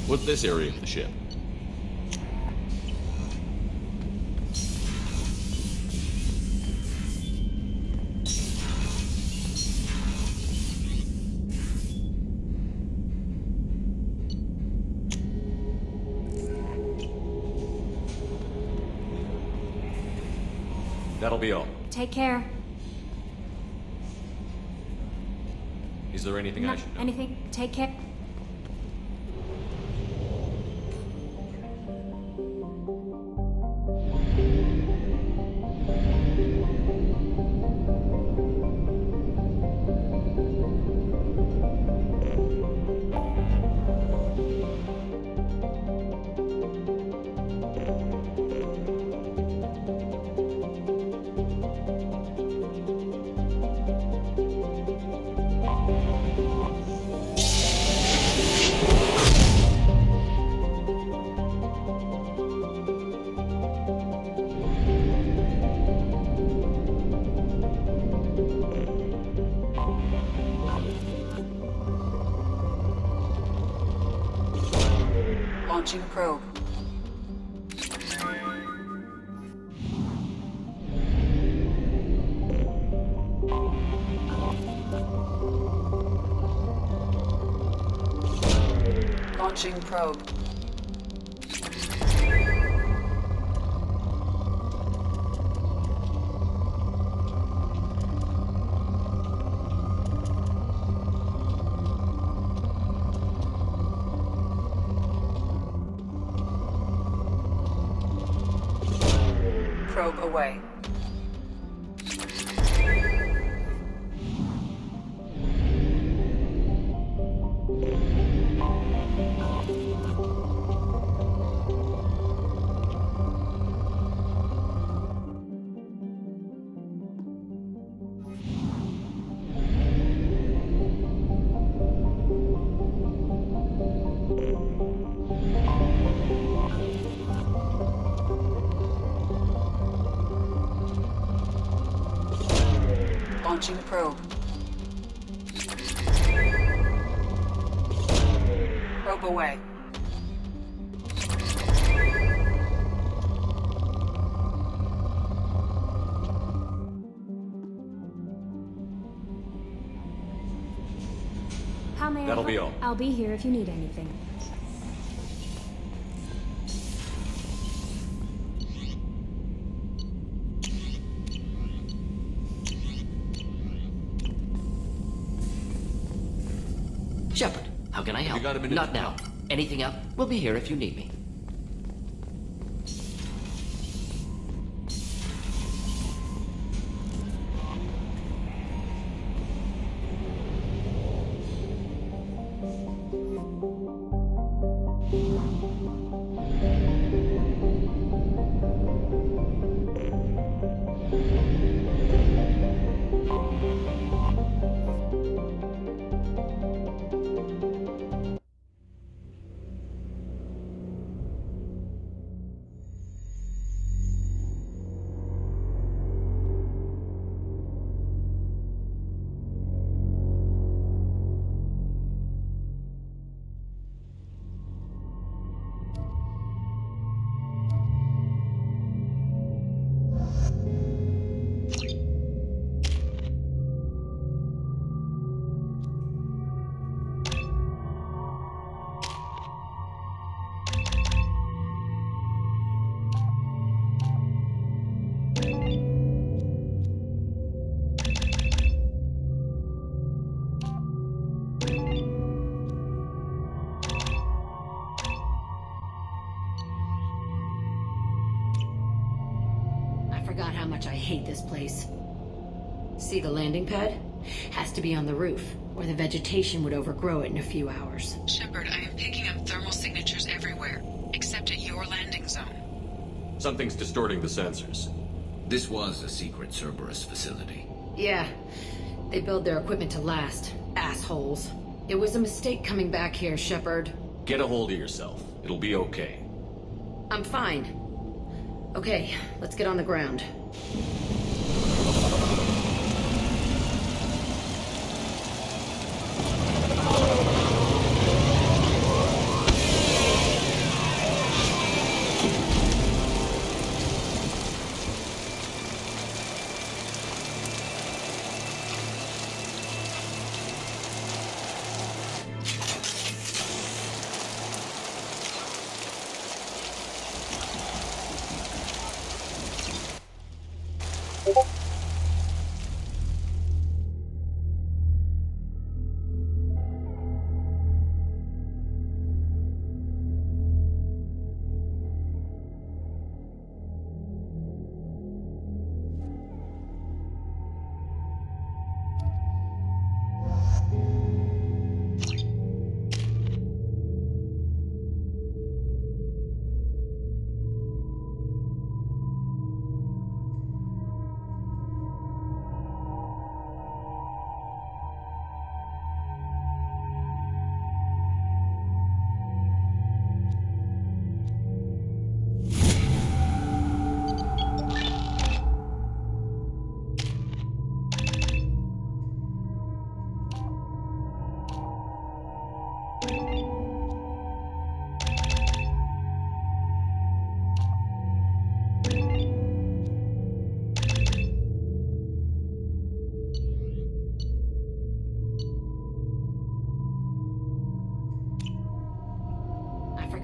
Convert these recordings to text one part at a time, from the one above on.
What's this area of the ship? That'll be all. Take care. Is there anything I should know? Anything? Take care. Launching probe. Launching probe. Probe away. Launching probe. Probe away. How may I That'll help? be all. I'll be here if you need anything. Shepard, how can I help? You got a minute? Not now. Anything up? We'll be here if you need me. Forgot how much I hate this place. See the landing pad? Has to be on the roof, or the vegetation would overgrow it in a few hours. Shepard, I am picking up thermal signatures everywhere, except at your landing zone. Something's distorting the sensors. This was a secret Cerberus facility. Yeah, they build their equipment to last. Assholes. It was a mistake coming back here, Shepard. Get a hold of yourself. It'll be okay. I'm fine. Okay, let's get on the ground.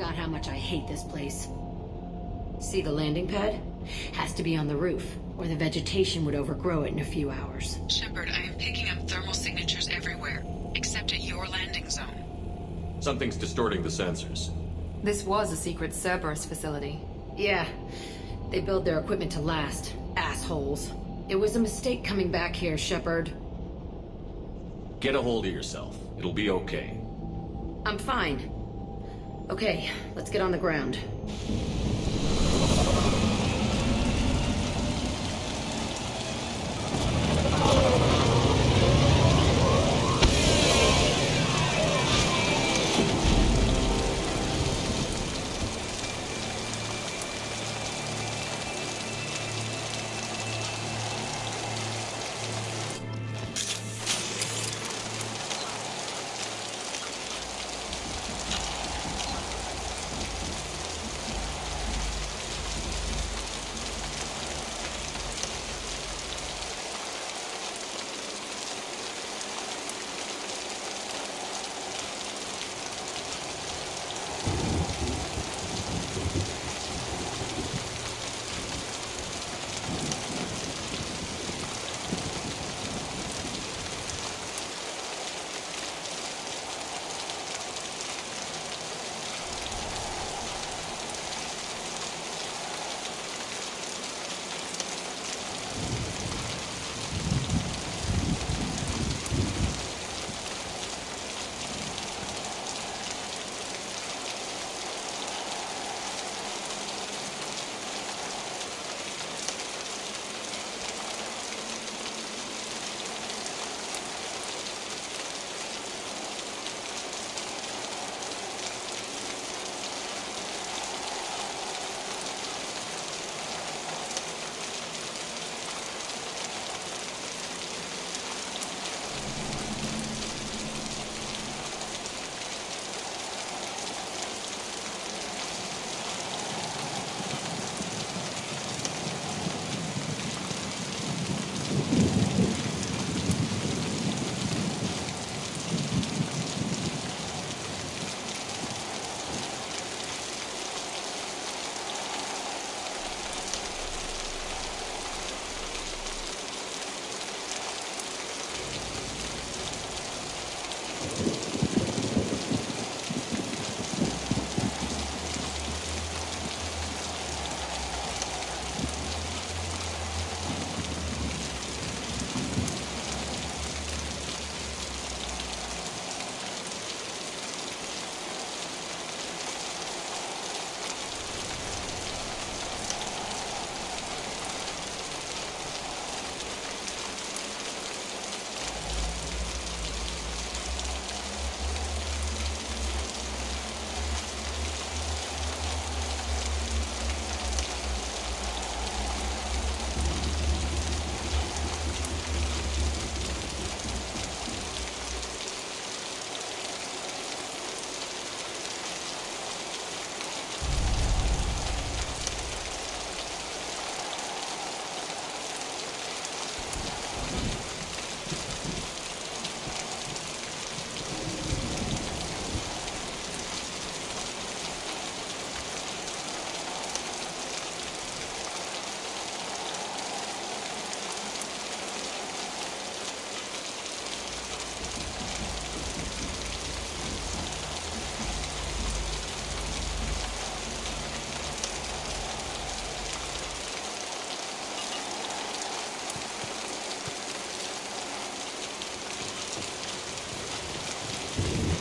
forgot how much I hate this place. See the landing pad? Has to be on the roof, or the vegetation would overgrow it in a few hours. Shepard, I am picking up thermal signatures everywhere, except at your landing zone. Something's distorting the sensors. This was a secret Cerberus facility. Yeah, they build their equipment to last. Assholes. It was a mistake coming back here, Shepard. Get a hold of yourself. It'll be okay. I'm fine. Okay, let's get on the ground.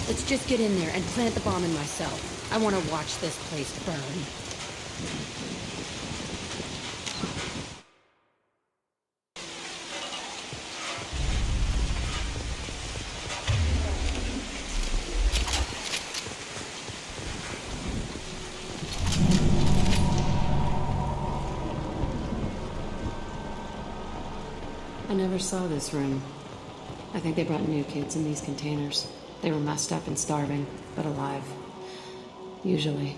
Let's just get in there and plant the bomb in myself. I want to watch this place burn. I never saw this room. I think they brought new kids in these containers. They were messed up and starving, but alive. Usually.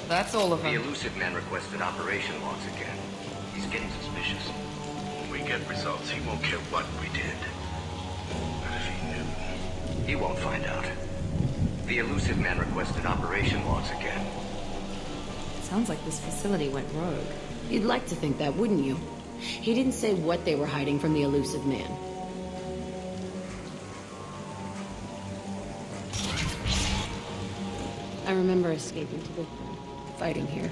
That's all of The them. elusive man requested operation logs again. He's getting suspicious. When we get results, he won't care what we did. But if he knew... He won't find out. The elusive man requested operation logs again. Sounds like this facility went rogue. You'd like to think that, wouldn't you? He didn't say what they were hiding from the elusive man. I remember escaping to the fighting here.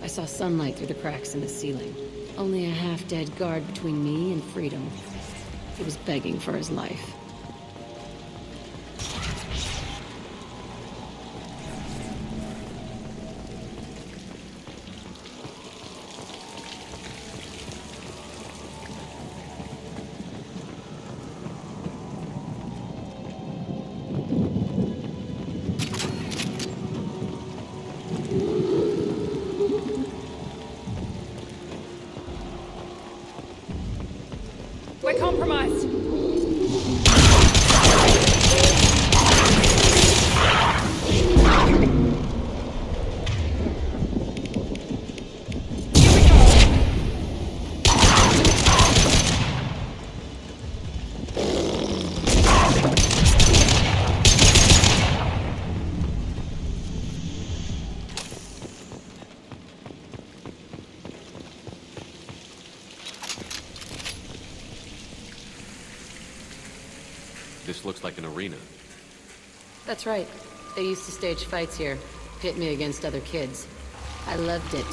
I saw sunlight through the cracks in the ceiling. Only a half-dead guard between me and freedom. He was begging for his life. We're compromised. This looks like an arena. That's right. They used to stage fights here, pit me against other kids. I loved it.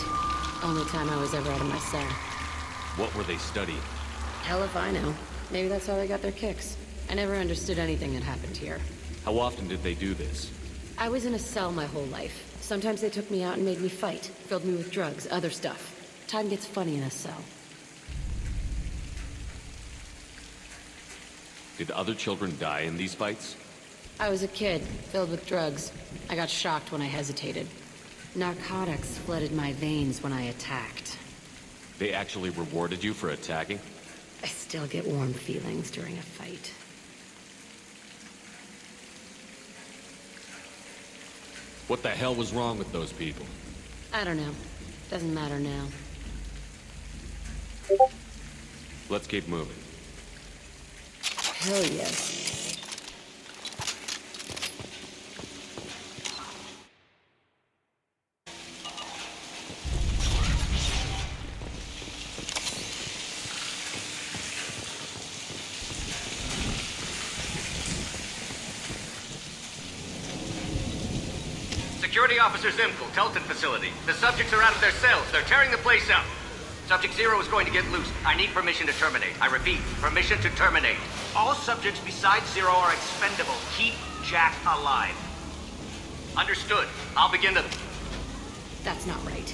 Only time I was ever out of my cell. What were they studying? Hell if I know. Maybe that's how they got their kicks. I never understood anything that happened here. How often did they do this? I was in a cell my whole life. Sometimes they took me out and made me fight, filled me with drugs, other stuff. Time gets funny in a cell. Did other children die in these fights? I was a kid, filled with drugs. I got shocked when I hesitated. Narcotics flooded my veins when I attacked. They actually rewarded you for attacking? I still get warm feelings during a fight. What the hell was wrong with those people? I don't know. Doesn't matter now. Let's keep moving. Hell yes. Security Officer Zimkel, Telton facility. The subjects are out of their cells. They're tearing the place up. Subject Zero is going to get loose. I need permission to terminate. I repeat, permission to terminate. All subjects besides Zero are expendable. Keep Jack alive. Understood. I'll begin to... That's not right.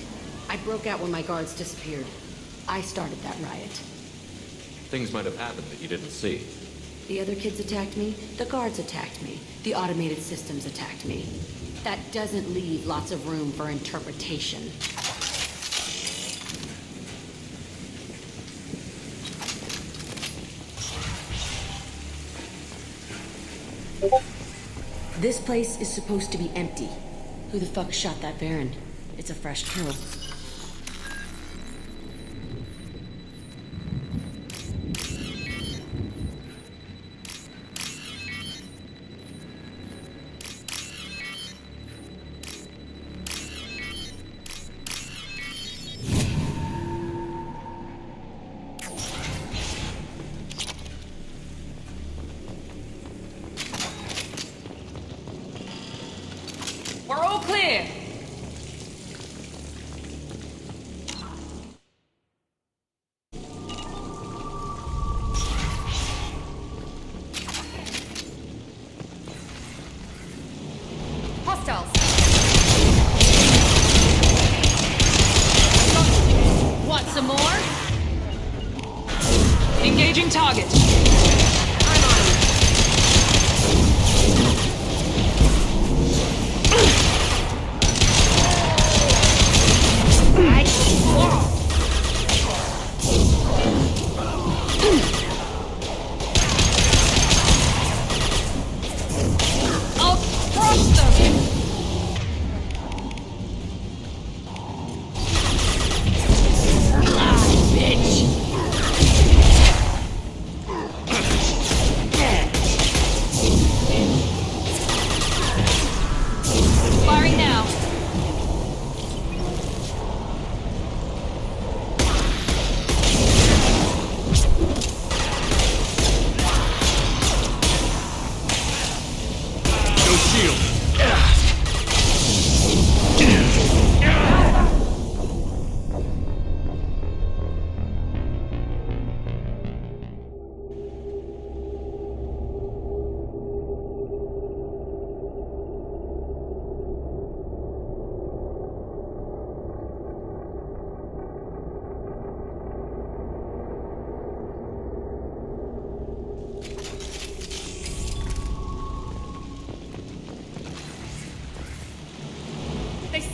I broke out when my guards disappeared. I started that riot. Things might have happened that you didn't see. The other kids attacked me. The guards attacked me. The automated systems attacked me. That doesn't leave lots of room for interpretation. This place is supposed to be empty. Who the fuck shot that Baron? It's a fresh kill. We're all clear. Hostiles. Want some more? Engaging target. I'm on it. I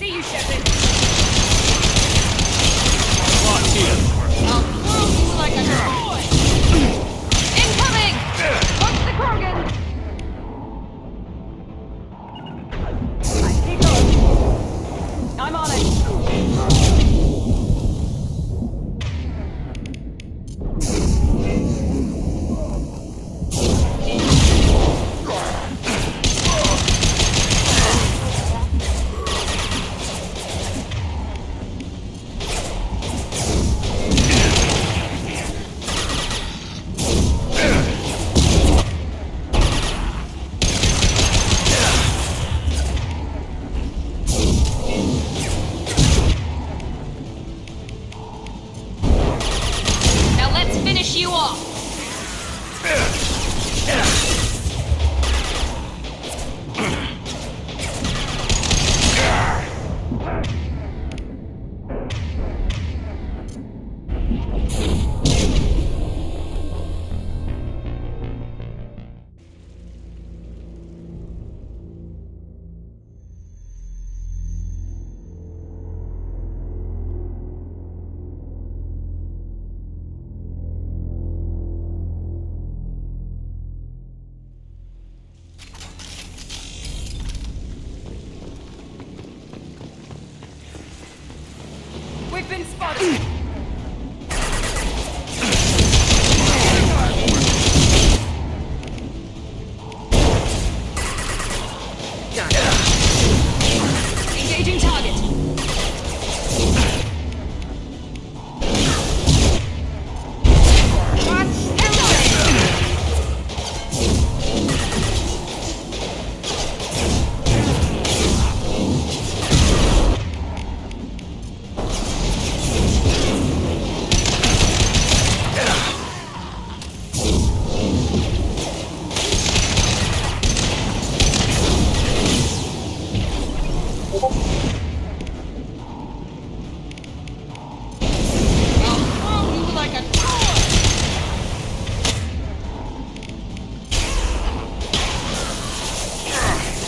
see you, Shepard. Watch here. I'll throw you like a toy. Incoming! Watch the Krogan! I see good. I'm on it. Now let's finish you off. We've been spotted. Engaging target.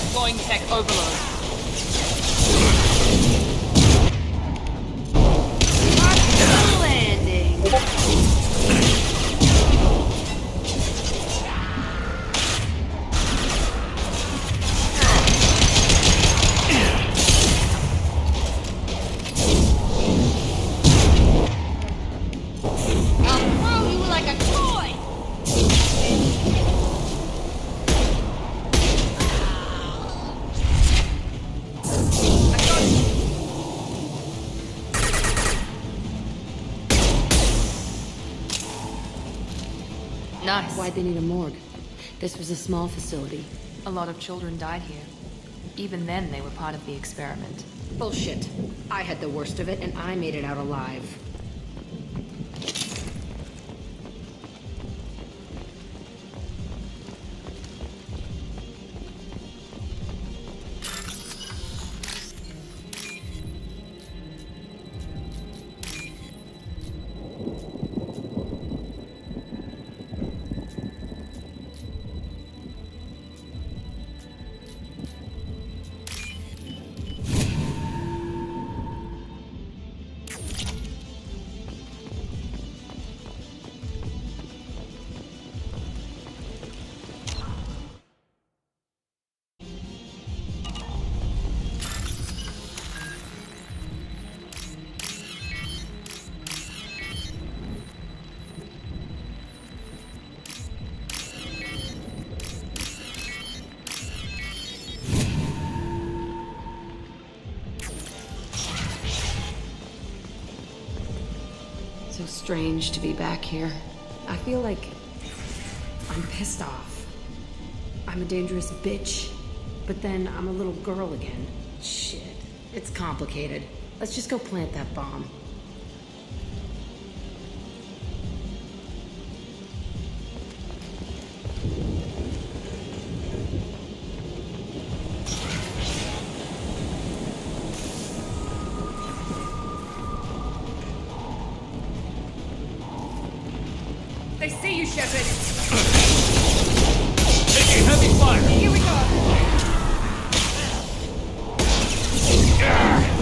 Deploying tech overload. Landing. I'll throw you like a toy. Nice. Why'd they need a morgue? This was a small facility. A lot of children died here. Even then, they were part of the experiment. Bullshit. I had the worst of it, and I made it out alive. So strange to be back here. I feel like I'm pissed off. I'm a dangerous bitch, but then I'm a little girl again. Shit, it's complicated. Let's just go plant that bomb. They see you, Shepard! Taking heavy fire! Here we go!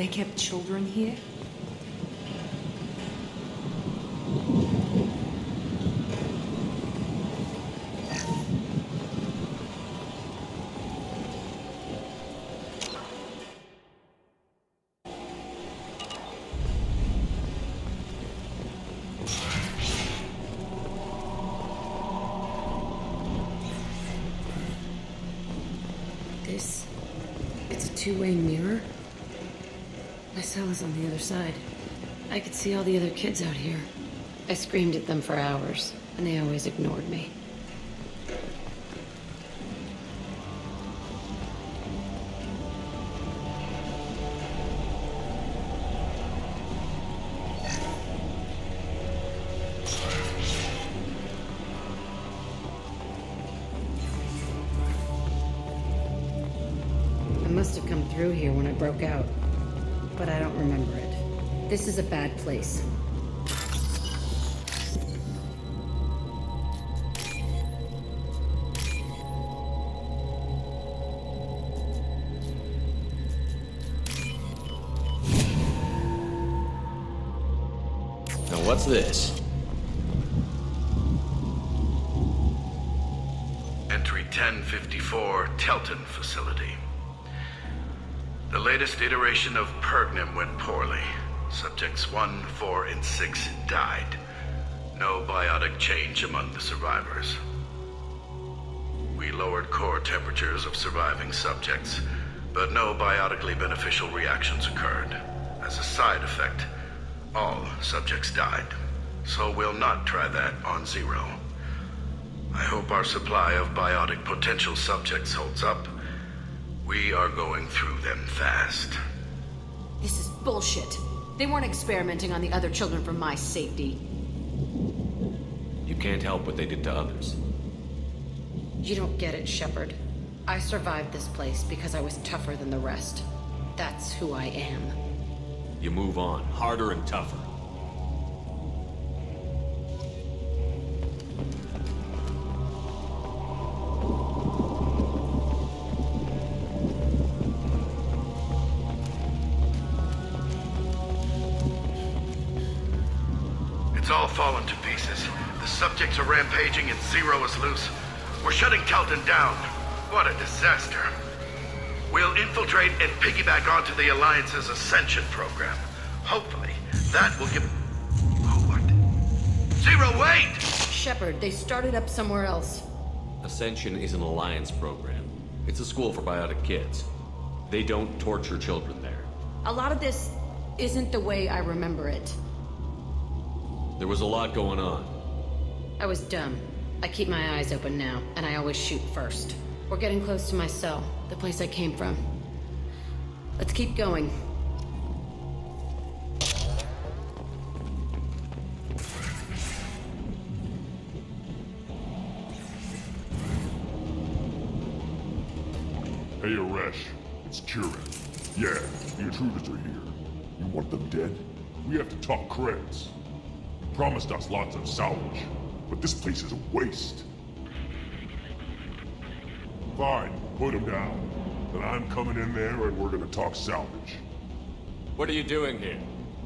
They kept children here? It's a two-way mirror. My cell is on the other side. I could see all the other kids out here. I screamed at them for hours, and they always ignored me. I must have come through here when I broke out, but I don't remember it. This is a bad place. Now what's this? Entry 1054, Telton facility. The latest iteration of Pergnum went poorly. Subjects 1, 4, and 6 died. No biotic change among the survivors. We lowered core temperatures of surviving subjects, but no biotically beneficial reactions occurred. As a side effect, all subjects died. So we'll not try that on Zero. I hope our supply of biotic potential subjects holds up. We are going through them fast. This is bullshit. They weren't experimenting on the other children for my safety. You can't help what they did to others. You don't get it, Shepard. I survived this place because I was tougher than the rest. That's who I am. You move on, harder and tougher. It's all fallen to pieces. The subjects are rampaging and Zero is loose. We're shutting Telton down. What a disaster. We'll infiltrate and piggyback onto the Alliance's Ascension program. Hopefully, that will give... What? Zero, wait! Shepard, they started up somewhere else. Ascension is an alliance program. It's a school for biotic kids. They don't torture children there. A lot of this isn't the way I remember it. There was a lot going on. I was dumb. I keep my eyes open now, and I always shoot first. We're getting close to my cell, the place I came from. Let's keep going. Hey, Aresh. It's Kieran. Yeah, the intruders are here. You want them dead? We have to talk credits. You promised us lots of salvage, but this place is a waste. Fine, put them down. Then I'm coming in there and we're gonna talk salvage. What are you doing here?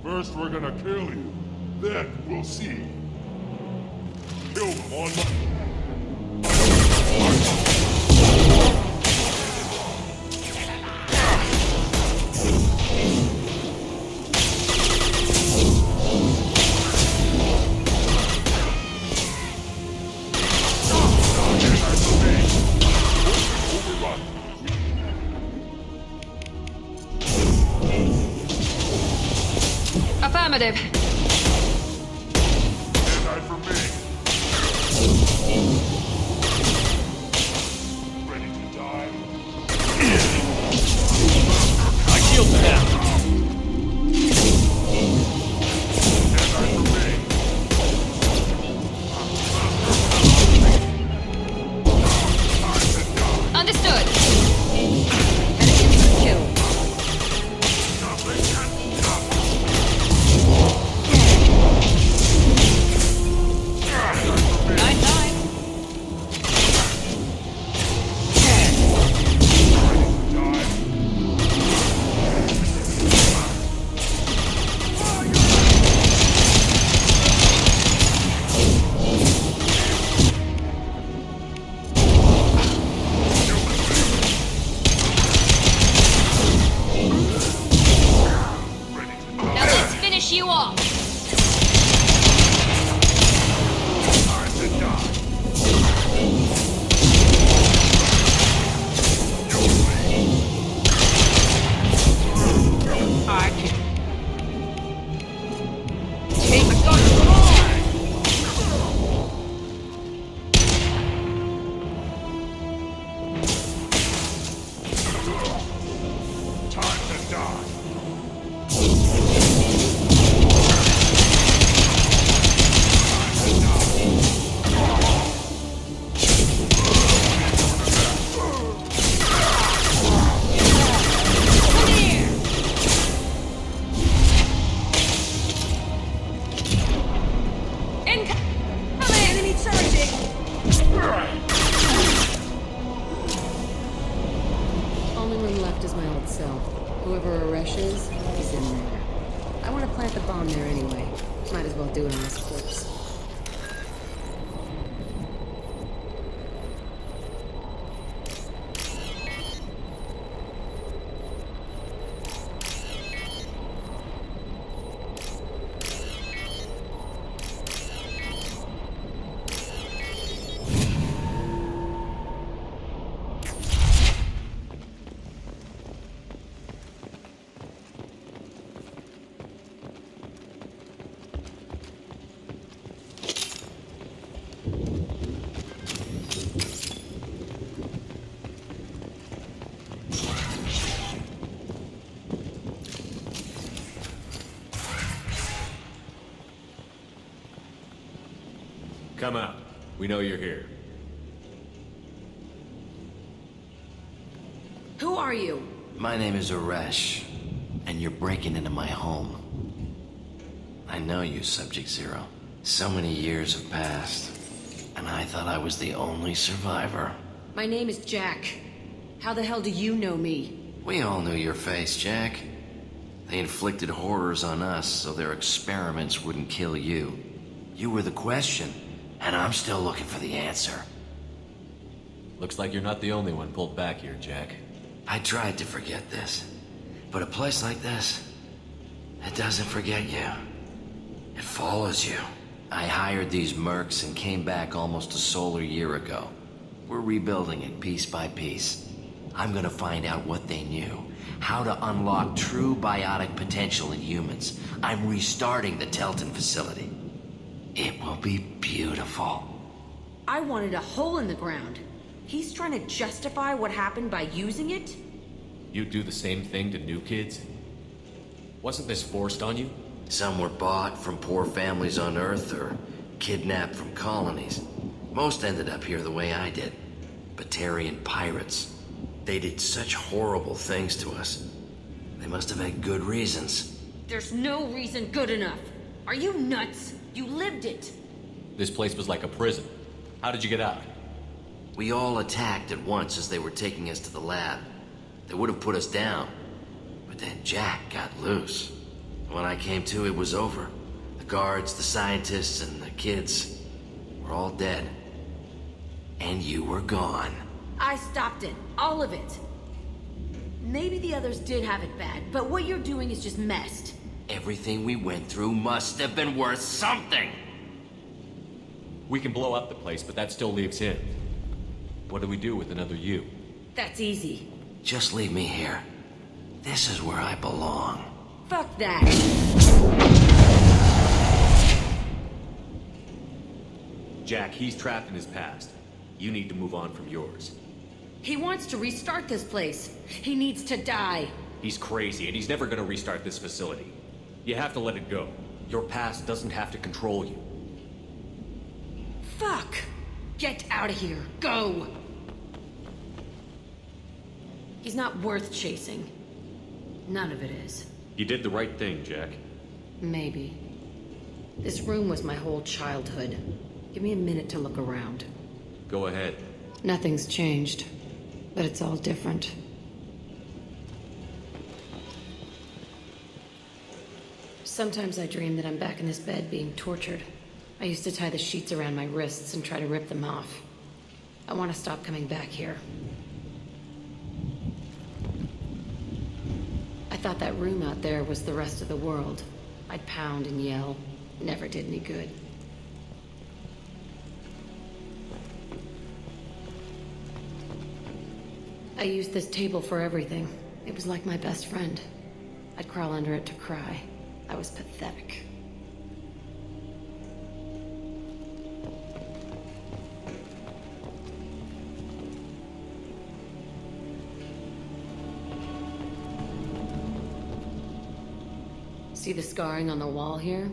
First we're gonna kill you, then we'll see. Kill them on my... Affirmative. Stand for me. Ready to die? I shield them. Stand for me. Understood. Heading in for the kill. finish you off! Time to die. I can take the gun to Time to die. Enemy charging! Only room left is my old cell. Whoever Aresh is, he's in there. I want to plant the bomb there anyway. Might as well do it on this corpse. Come out. We know you're here. Who are you? My name is Aresh, and you're breaking into my home. I know you, Subject Zero. So many years have passed, and I thought I was the only survivor. My name is Jack. How the hell do you know me? We all knew your face, Jack. They inflicted horrors on us so their experiments wouldn't kill you. You were the question, and I'm still looking for the answer. Looks like you're not the only one pulled back here, Jack. I tried to forget this, but a place like this, it doesn't forget you. It follows you. I hired these mercs and came back almost a solar year ago. We're rebuilding it piece by piece. I'm gonna find out what they knew, how to unlock true biotic potential in humans. I'm restarting the Telton facility. It will be beautiful. I wanted a hole in the ground. He's trying to justify what happened by using it? You'd do the same thing to new kids? Wasn't this forced on you? Some were bought from poor families on Earth or kidnapped from colonies. Most ended up here the way I did. Batarian pirates. They did such horrible things to us. They must have had good reasons. There's no reason good enough. Are you nuts? You lived it. This place was like a prison. How did you get out? We all attacked at once as they were taking us to the lab. They would have put us down. But then Jack got loose. When I came to, it was over. The guards, the scientists, and the kids were all dead. And you were gone. I stopped it. All of it. Maybe the others did have it bad, but what you're doing is just messed. Everything we went through must have been worth something! We can blow up the place, but that still leaves him. What do we do with another you? That's easy. Just leave me here. This is where I belong. Fuck that. Jack, he's trapped in his past. You need to move on from yours. He wants to restart this place. He needs to die. He's crazy, and he's never gonna restart this facility. You have to let it go. Your past doesn't have to control you. Fuck! Get out of here. Go! He's not worth chasing. None of it is. You did the right thing, Jack. Maybe. This room was my whole childhood. Give me a minute to look around. Go ahead. Nothing's changed, but it's all different. Sometimes I dream that I'm back in this bed being tortured. I used to tie the sheets around my wrists and try to rip them off. I want to stop coming back here. I thought that room out there was the rest of the world, I'd pound and yell. Never did any good. I used this table for everything. It was like my best friend. I'd crawl under it to cry. I was pathetic. See the scarring on the wall here?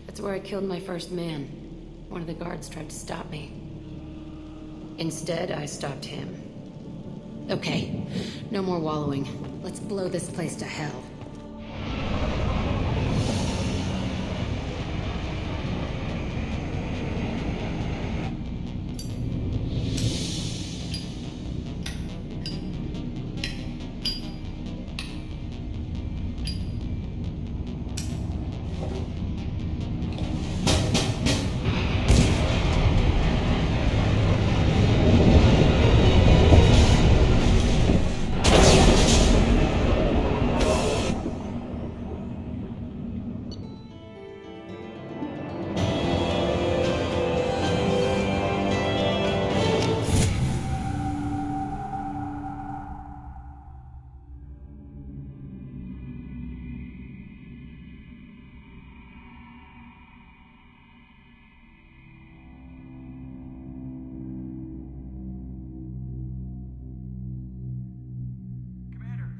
That's where I killed my first man. One of the guards tried to stop me. Instead, I stopped him. Okay, no more wallowing. Let's blow this place to hell.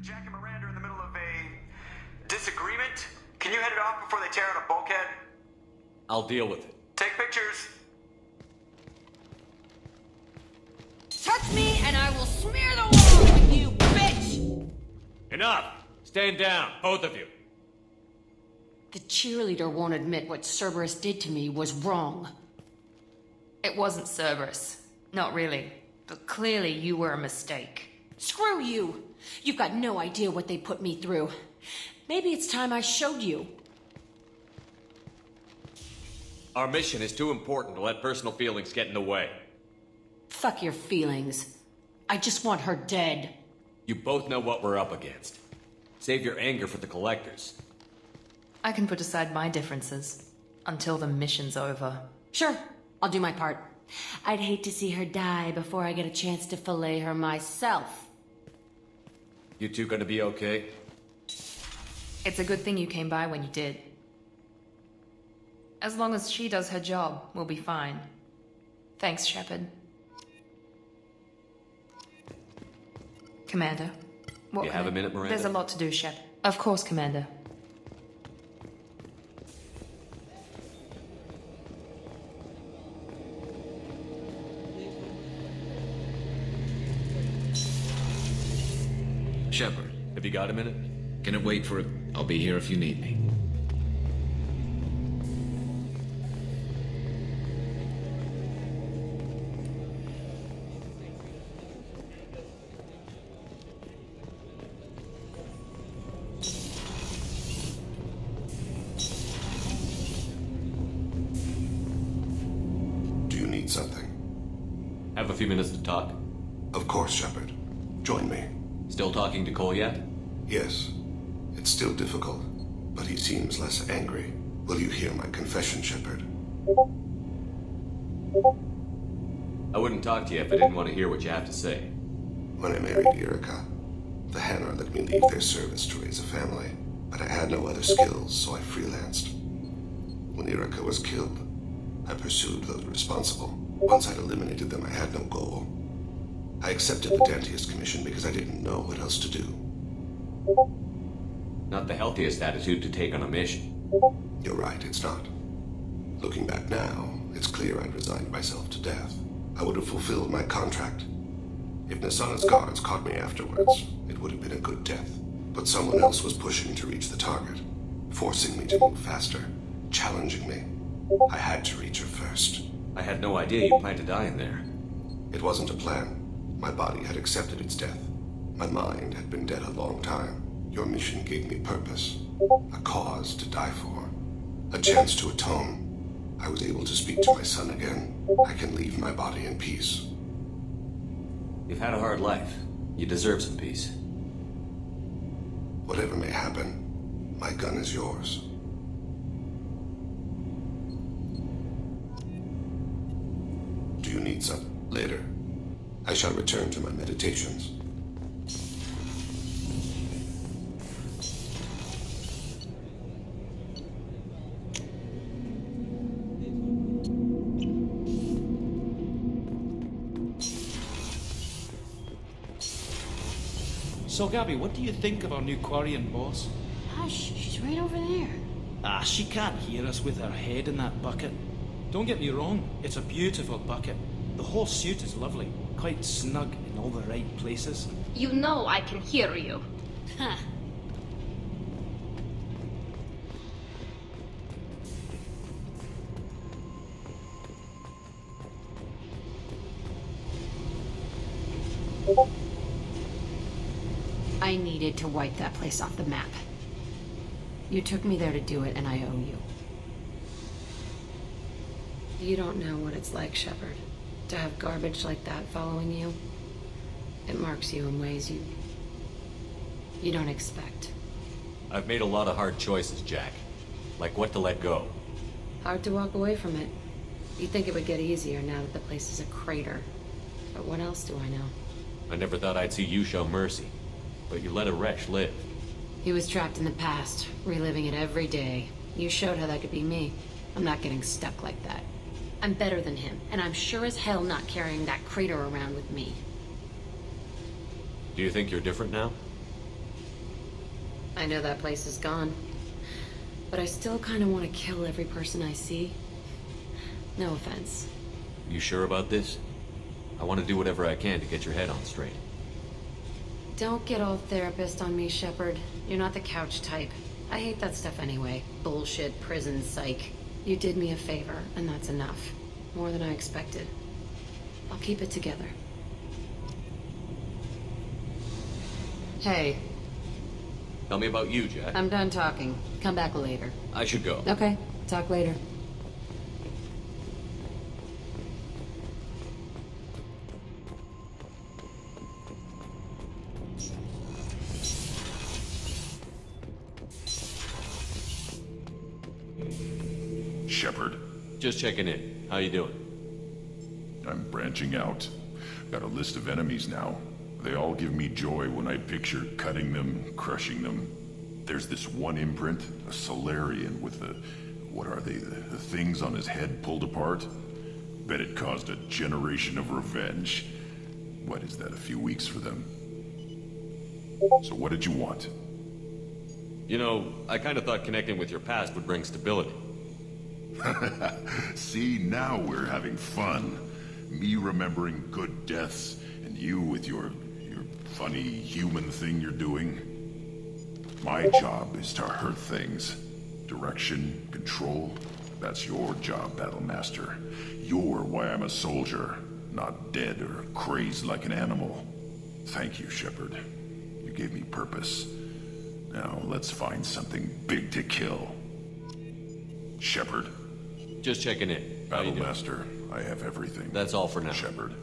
Jack and Miranda are in the middle of a disagreement. Can you head it off before they tear out a bulkhead? I'll deal with it. Take pictures. Touch me and I will smear the wall with you, bitch! Enough! Stand down, both of you. The cheerleader won't admit what Cerberus did to me was wrong. It wasn't Cerberus. Not really. But clearly you were a mistake. Screw you! You've got no idea what they put me through. Maybe it's time I showed you. Our mission is too important to let personal feelings get in the way. Fuck your feelings. I just want her dead. You both know what we're up against. Save your anger for the collectors. I can put aside my differences until the mission's over. Sure, I'll do my part. I'd hate to see her die before I get a chance to fillet her myself. You two gonna be okay? It's a good thing you came by when you did. As long as she does her job, we'll be fine. Thanks, Shepard. Commander. You have a minute, Miranda? There's a lot to do, Shep. Of course, Commander. Shepard, Have you got a minute? can it wait for it? I'll be here if you need me. Do you need something? Have a few minutes to talk? Of course, Shepard. Join me. Still talking to Cole yet? Yes. It's still difficult, but he seems less angry. Will you hear my confession, Shepard? I wouldn't talk to you if I didn't want to hear what you have to say. When I married Erica, the Hanna let me leave their service to raise a family, but I had no other skills, so I freelanced. When Erica was killed, I pursued those responsible. Once I'd eliminated them, I had no goal. I accepted the Dantius commission because I didn't know what else to do. Not the healthiest attitude to take on a mission. You're right, it's not. Looking back now, it's clear I'd resigned myself to death. I would have fulfilled my contract. If Nasana's guards caught me afterwards, it would have been a good death. But someone else was pushing to reach the target, forcing me to move faster, challenging me. I had to reach her first. I had no idea you planned to die in there. It wasn't a plan. My body had accepted its death. My mind had been dead a long time. Your mission gave me purpose, a cause to die for, a chance to atone. I was able to speak to my son again. I can leave my body in peace. You've had a hard life. You deserve some peace. Whatever may happen, my gun is yours. need some later. I shall return to my meditations. So, Gabby, what do you think of our new Quarian boss? Hush, she's right over there. Ah, she can't hear us with her head in that bucket. Don't get me wrong, it's a beautiful bucket. The whole suit is lovely, quite snug in all the right places. You know I can hear you. Huh. I needed to wipe that place off the map. You took me there to do it, and I owe you. You don't know what it's like, Shepard, to have garbage like that following you. It marks you in ways you don't expect. I've made a lot of hard choices, Jack. Like what to let go. Hard to walk away from it. You'd think it would get easier now that the place is a crater. But what else do I know? I never thought I'd see you show mercy. But you let a wretch live. He was trapped in the past, reliving it every day. You showed how that could be me. I'm not getting stuck like that. I'm better than him, and I'm sure as hell not carrying that crater around with me. Do you think you're different now? I know that place is gone. But I still kind of want to kill every person I see. No offense. You sure about this? I want to do whatever I can to get your head on straight. Don't get all therapist on me, Shepard. You're not the couch type. I hate that stuff anyway. Bullshit, prison, psych. You did me a favor, and that's enough. More than I expected. I'll keep it together. Hey. Tell me about you, Jack. I'm done talking. Come back later. I should go. Okay. Talk later. Shepard. Just checking in. How you doing? I'm branching out. Got a list of enemies now. They all give me joy when I picture cutting them, crushing them. There's this one imprint, a Solarian with the... what are they? The things on his head pulled apart? Bet it caused a generation of revenge. What is that, a few weeks for them? So what did you want? You know, I kind of thought connecting with your past would bring stability. See, now we're having fun. Me remembering good deaths, and you with your funny human thing you're doing. My job is to hurt things. Direction, control, that's your job, Battlemaster. You're why I'm a soldier, not dead or crazed like an animal. Thank you, Shepard. You gave me purpose. Now let's find something big to kill. Shepard. Just checking in. Battlemaster, I have everything. That's all for now. Shepard.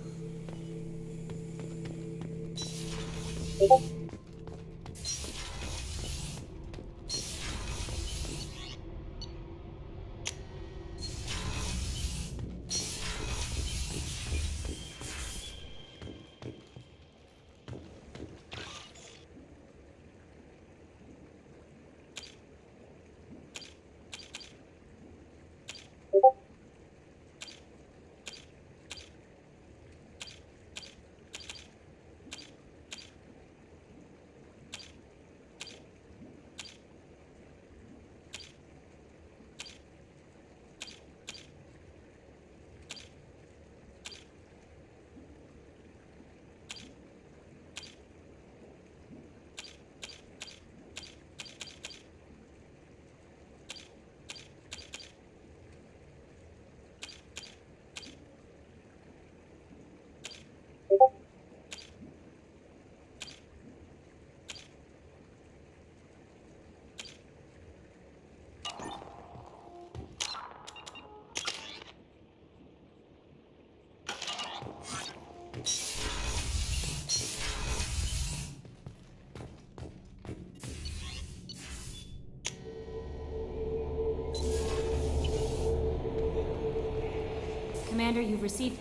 Commander, you've received...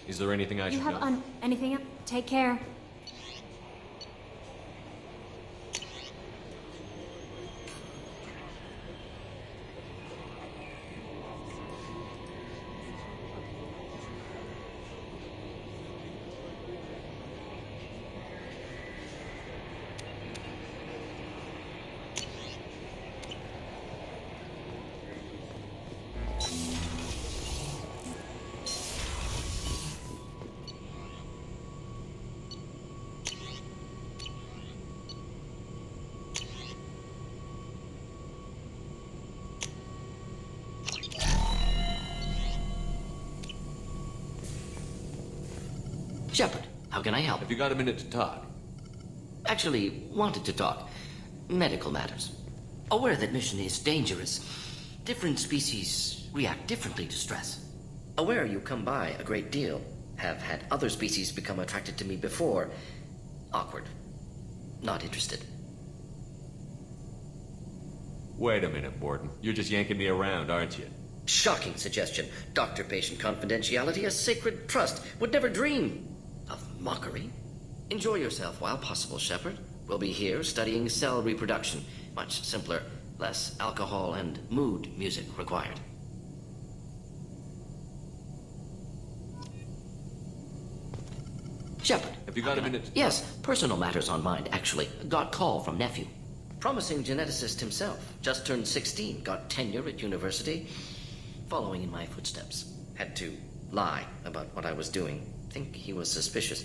Is there anything I You should have know? anything else? Take care. Shepard, how can I help? Have you got a minute to talk? Actually, wanted to talk. Medical matters. Aware that mission is dangerous. Different species react differently to stress. Aware you come by a great deal. Have had other species become attracted to me before. Awkward. Not interested. Wait a minute, Borden. You're just yanking me around, aren't you? Shocking suggestion. Doctor-patient confidentiality, a sacred trust. Would never dream of mockery. Enjoy yourself while possible, Shepard. We'll be here studying cell reproduction. Much simpler, less alcohol and mood music required. Shepard. Have you got a minute? Yes, personal matters on mind, actually. Got call from nephew. Promising geneticist himself. Just turned 16, got tenure at university. Following in my footsteps. Had to lie about what I was doing. Think he was suspicious.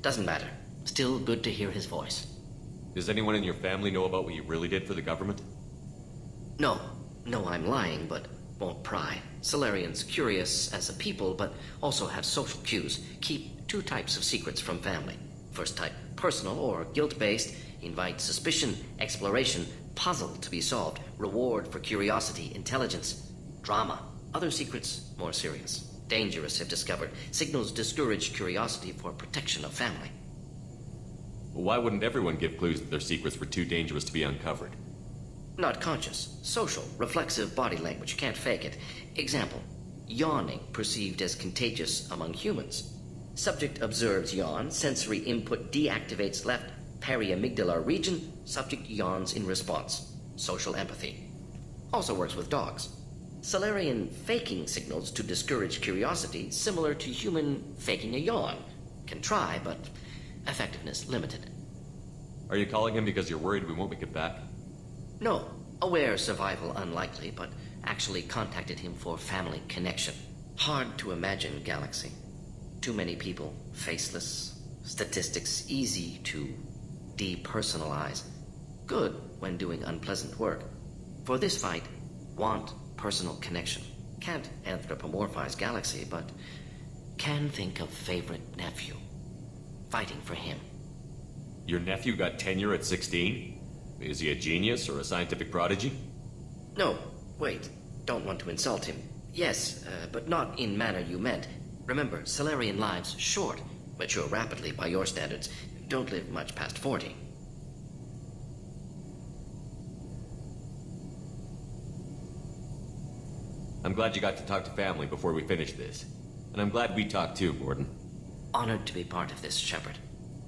Doesn't matter. Still good to hear his voice. Does anyone in your family know about what you really did for the government? No. No, I'm lying, but won't pry. Solarians curious as a people, but also have social cues. Keep two types of secrets from family. First type, personal or guilt-based. Invite suspicion, exploration, puzzle to be solved. Reward for curiosity, intelligence. Drama. Other secrets, more serious. Dangerous if discovered. Signals discourage curiosity for protection of family. Why wouldn't everyone give clues that their secrets were too dangerous to be uncovered? Not conscious. Social, reflexive body language. Can't fake it. Example. Yawning perceived as contagious among humans. Subject observes yawn. Sensory input deactivates left periamygdalar region. Subject yawns in response. Social empathy. Also works with dogs. Solarian faking signals to discourage curiosity, similar to human faking a yawn. Can try, but effectiveness limited. Are you calling him because you're worried we won't make it back? No. Aware survival unlikely, but actually contacted him for family connection. Hard to imagine galaxy. Too many people, faceless. Statistics easy to depersonalize. Good when doing unpleasant work. For this fight, want personal connection. Can't anthropomorphize galaxy, but can think of favorite nephew. Fighting for him. Your nephew got tenure at 16? Is he a genius or a scientific prodigy? No, wait. Don't want to insult him. Yes, but not in manner you meant. Remember, Solarian lives short. Mature rapidly by your standards. Don't live much past 40. I'm glad you got to talk to family before we finish this. And I'm glad we talked too, Borden. Honored to be part of this, Shepard.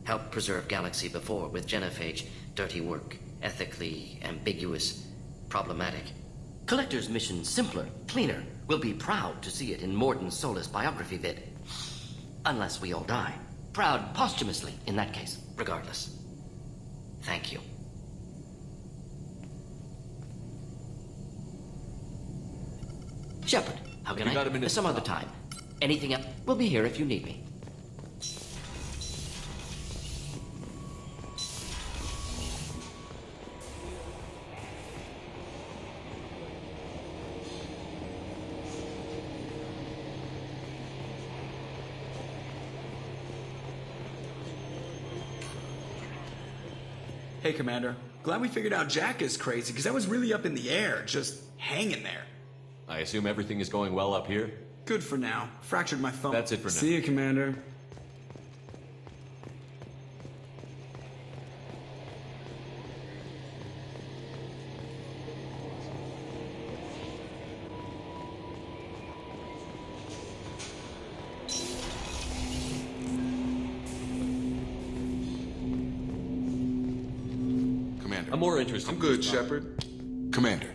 Helped preserve Galaxy before with genophage. Dirty work. Ethically ambiguous. Problematic. Collector's mission simpler, cleaner. We'll be proud to see it in Morden Solus biography vid. Unless we all die. Proud posthumously, in that case, regardless. Thank you. Shepard, how can You got I? a minute Some to other talk. time. Anything else? We'll be here if you need me. Hey, Commander. Glad we figured out Jack is crazy, because I was really up in the air, just hanging there. I assume everything is going well up here? Good for now. Fractured my thumb. That's it for now. See you, Commander. I'm more interested. I'm good, Shepard. Commander.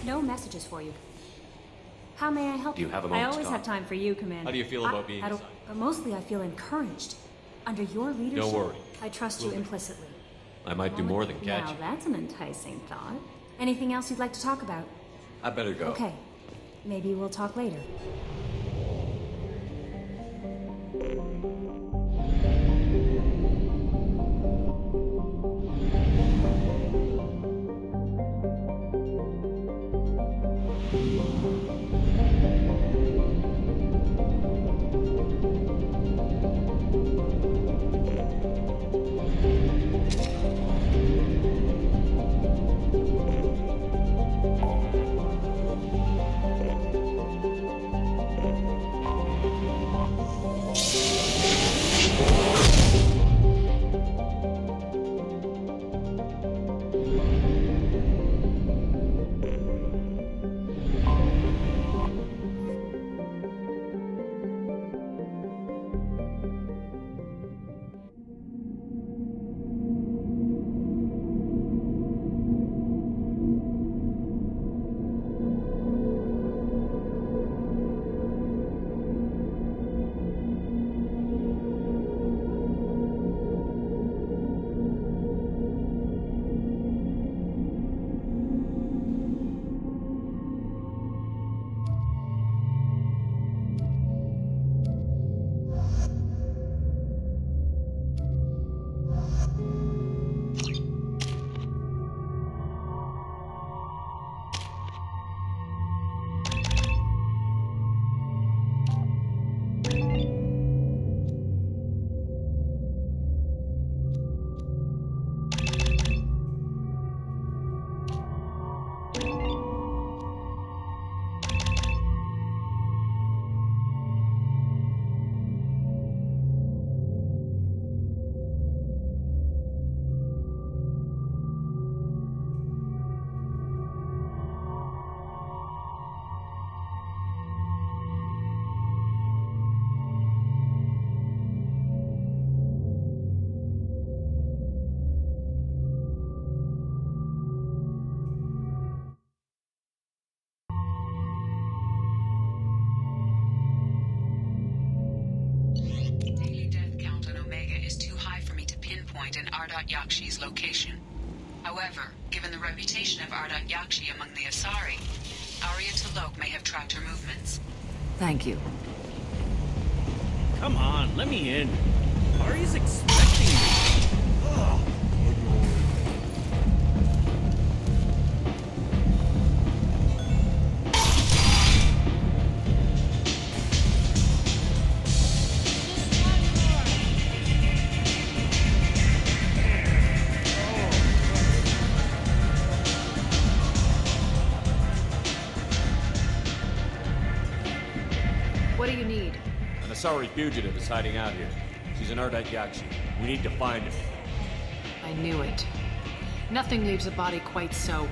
No messages for you. How may I help Do you have a I moment to always talk? have time for you, Commander. How do you feel about being but assigned? mostly I feel encouraged. Under your leadership, Don't worry. I trust you implicitly. I might do more than catch Now you. that's an enticing thought. Anything else you'd like to talk about? I better go. Okay. Maybe we'll talk later. Daily death count on Omega is too high for me to pinpoint an Ardat Yakshi's location. However, given the reputation of Ardat Yakshi among the Asari, Arya T'Loak may have tracked her movements. Thank you. Come on, let me in. Ari's expecting me. Ugh. What do you need? An Asari fugitive is hiding out here. She's an Ardat Yakshi. We need to find her. I knew it. Nothing leaves a body quite so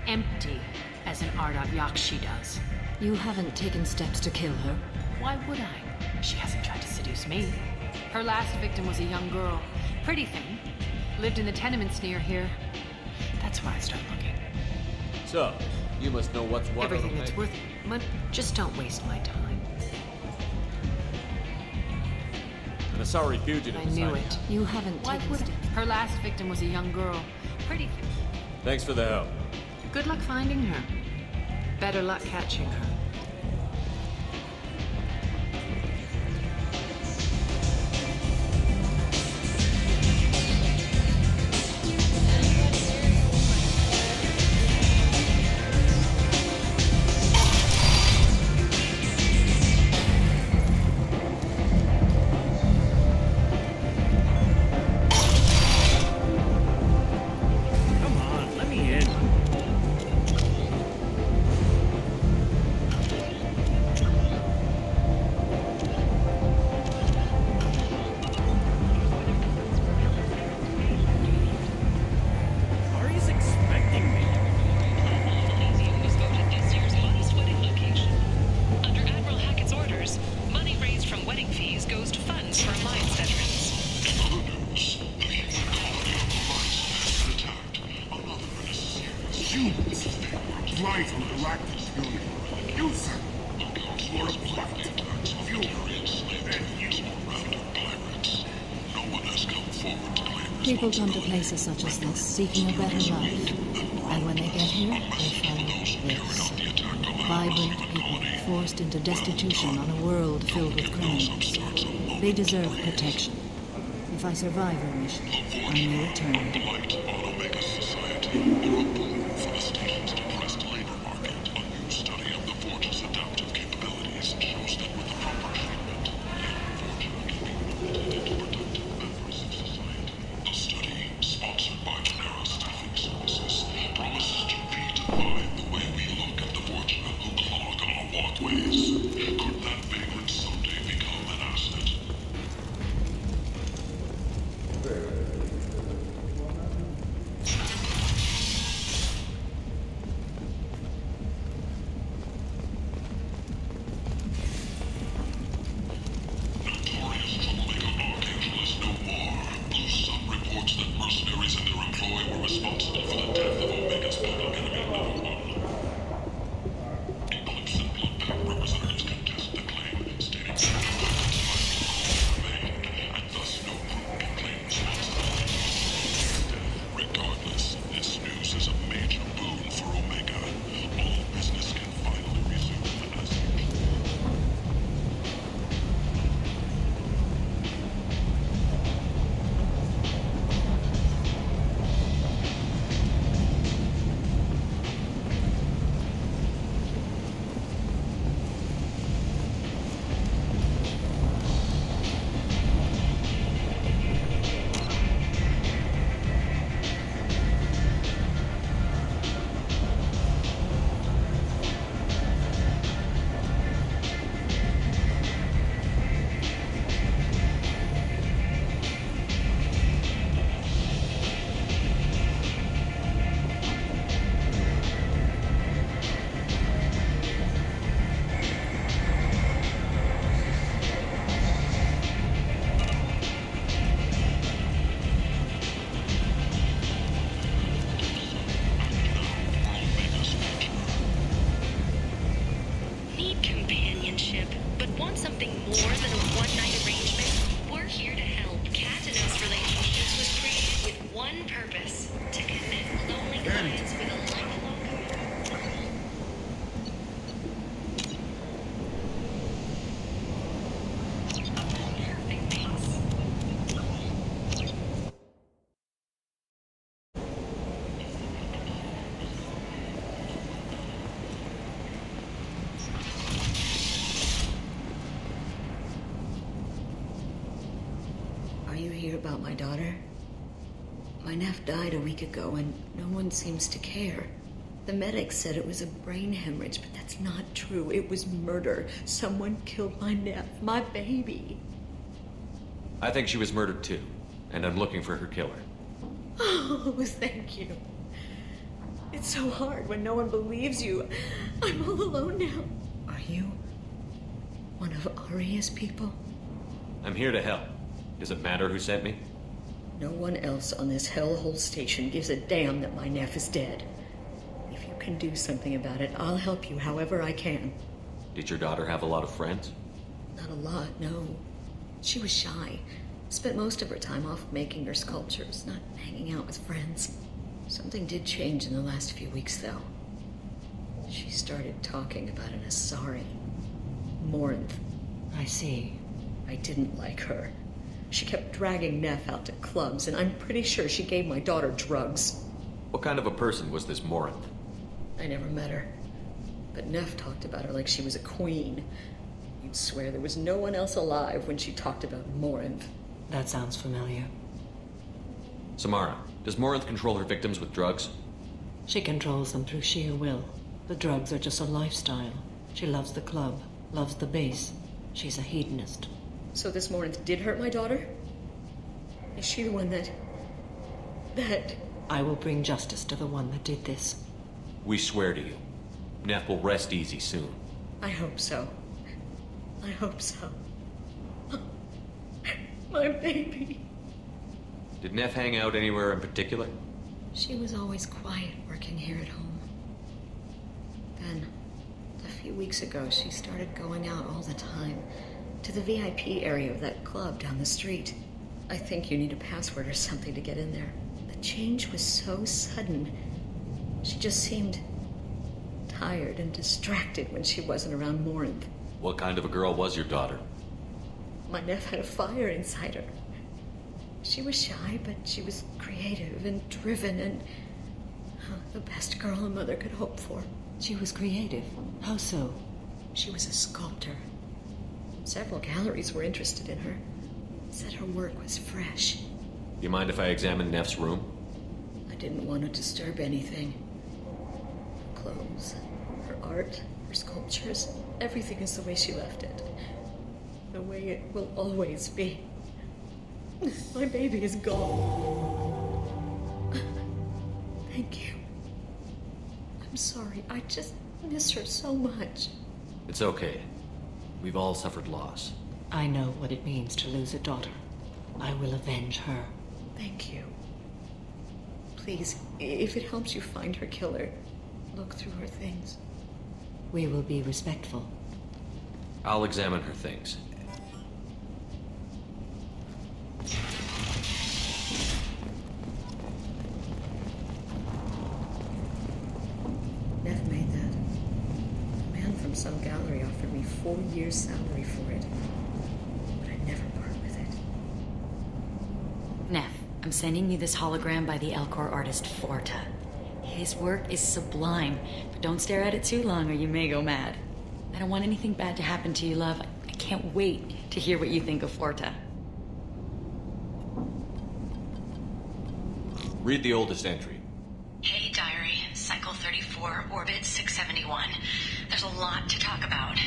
empty as an Ardat Yakshi does. You haven't taken steps to kill her? Why would I? She hasn't tried to seduce me. Her last victim was a young girl. Pretty thing. Lived in the tenements near here. That's why I started looking. So, you must know what's what. Everything that's worth it. Just don't waste my time. An Asari fugitive I is knew hiding it. out. You haven't Why taken would steps. Her last victim was a young girl. Pretty thing. Thanks for the help. Good luck finding her. Better luck catching her. light on galactic fury. You, sir. You're a prophet. Fury. Then you round of pirates. No one has come forward to claim. People come to places such as this, seeking a better life. And when they get here, they find this. Vibrant people forced into destitution on a world filled with criminals. They deserve protection. If I survive our mission, I may return. Light on Omega Society. You're a boon for the station's depressed labor market. A new study of the Forge's adaptive capabilities shows that with the proper treatment, the unfortunately be molded into productive members of society. The study, sponsored by Panera Staffing Services, promises to redefine the way we look at the fortunate who clog our walkways. Could that vagrant someday become an asset? Regardless, this news is a major boon for Omega. All business can finally resume as usual. Need companionship, but want something more than a one-night arrangement? We're here to help. Cat and Mouse Relationships was created with one purpose: to connect lonely clients with a lifelong commitment. Are you here about my daughter? My nephew died a week ago and no one seems to care. The medics said it was a brain hemorrhage, but that's not true. It was murder. Someone killed my nephew, my baby. I think she was murdered too, and I'm looking for her killer. Oh, thank you. It's so hard when no one believes you. I'm all alone now. Are you one of Aria's people? I'm here to help. Does it matter who sent me? No one else on this hellhole station gives a damn that my nephew is dead. If you can do something about it, I'll help you however I can. Did your daughter have a lot of friends? Not a lot, no. She was shy. Spent most of her time off making her sculptures, not hanging out with friends. Something did change in the last few weeks, though. She started talking about an Asari. Morinth. I see. I didn't like her. She kept dragging Neff out to clubs, and I'm pretty sure she gave my daughter drugs. What kind of a person was this Morinth? I never met her. But Neff talked about her like she was a queen. You'd swear there was no one else alive when she talked about Morinth. That sounds familiar. Samara, does Morinth control her victims with drugs? She controls them through sheer will. The drugs are just a lifestyle. She loves the club, loves the base. She's a hedonist. So this Morinth did hurt my daughter? Is she the one that... I will bring justice to the one that did this. We swear to you. Neff will rest easy soon. I hope so. I hope so. My baby. Did Neff hang out anywhere in particular? She was always quiet working here at home. weeks ago, she started going out all the time. To the VIP area of that club down the street. I think you need a password or something to get in there. The change was so sudden. She just seemed tired and distracted when she wasn't around Morinth. What kind of a girl was your daughter? My nephew had a fire inside her. She was shy, but she was creative and driven and the best girl a mother could hope for. She was creative. How so? She was a sculptor. Several galleries were interested in her. Said her work was fresh. You mind if I examine Neff's room? I didn't want to disturb anything. Her clothes, her art, her sculptures, everything is the way she left it. The way it will always be. My baby is gone. Thank you. I'm sorry. I just miss her so much. It's okay. We've all suffered loss. I know what it means to lose a daughter. I will avenge her. Thank you. Please, if it helps you find her killer, look through her things. We will be respectful. I'll examine her things. Neff made that. A man from some gallery offered me 4 years' salary for it. But I'd never part with it. Neff, I'm sending you this hologram by the Elcor artist Forta. His work is sublime, but don't stare at it too long or you may go mad. I don't want anything bad to happen to you, love. I can't wait to hear what you think of Forta. Read the oldest entry. Hey, diary. Cycle 34, orbit 671. There's a lot to talk about.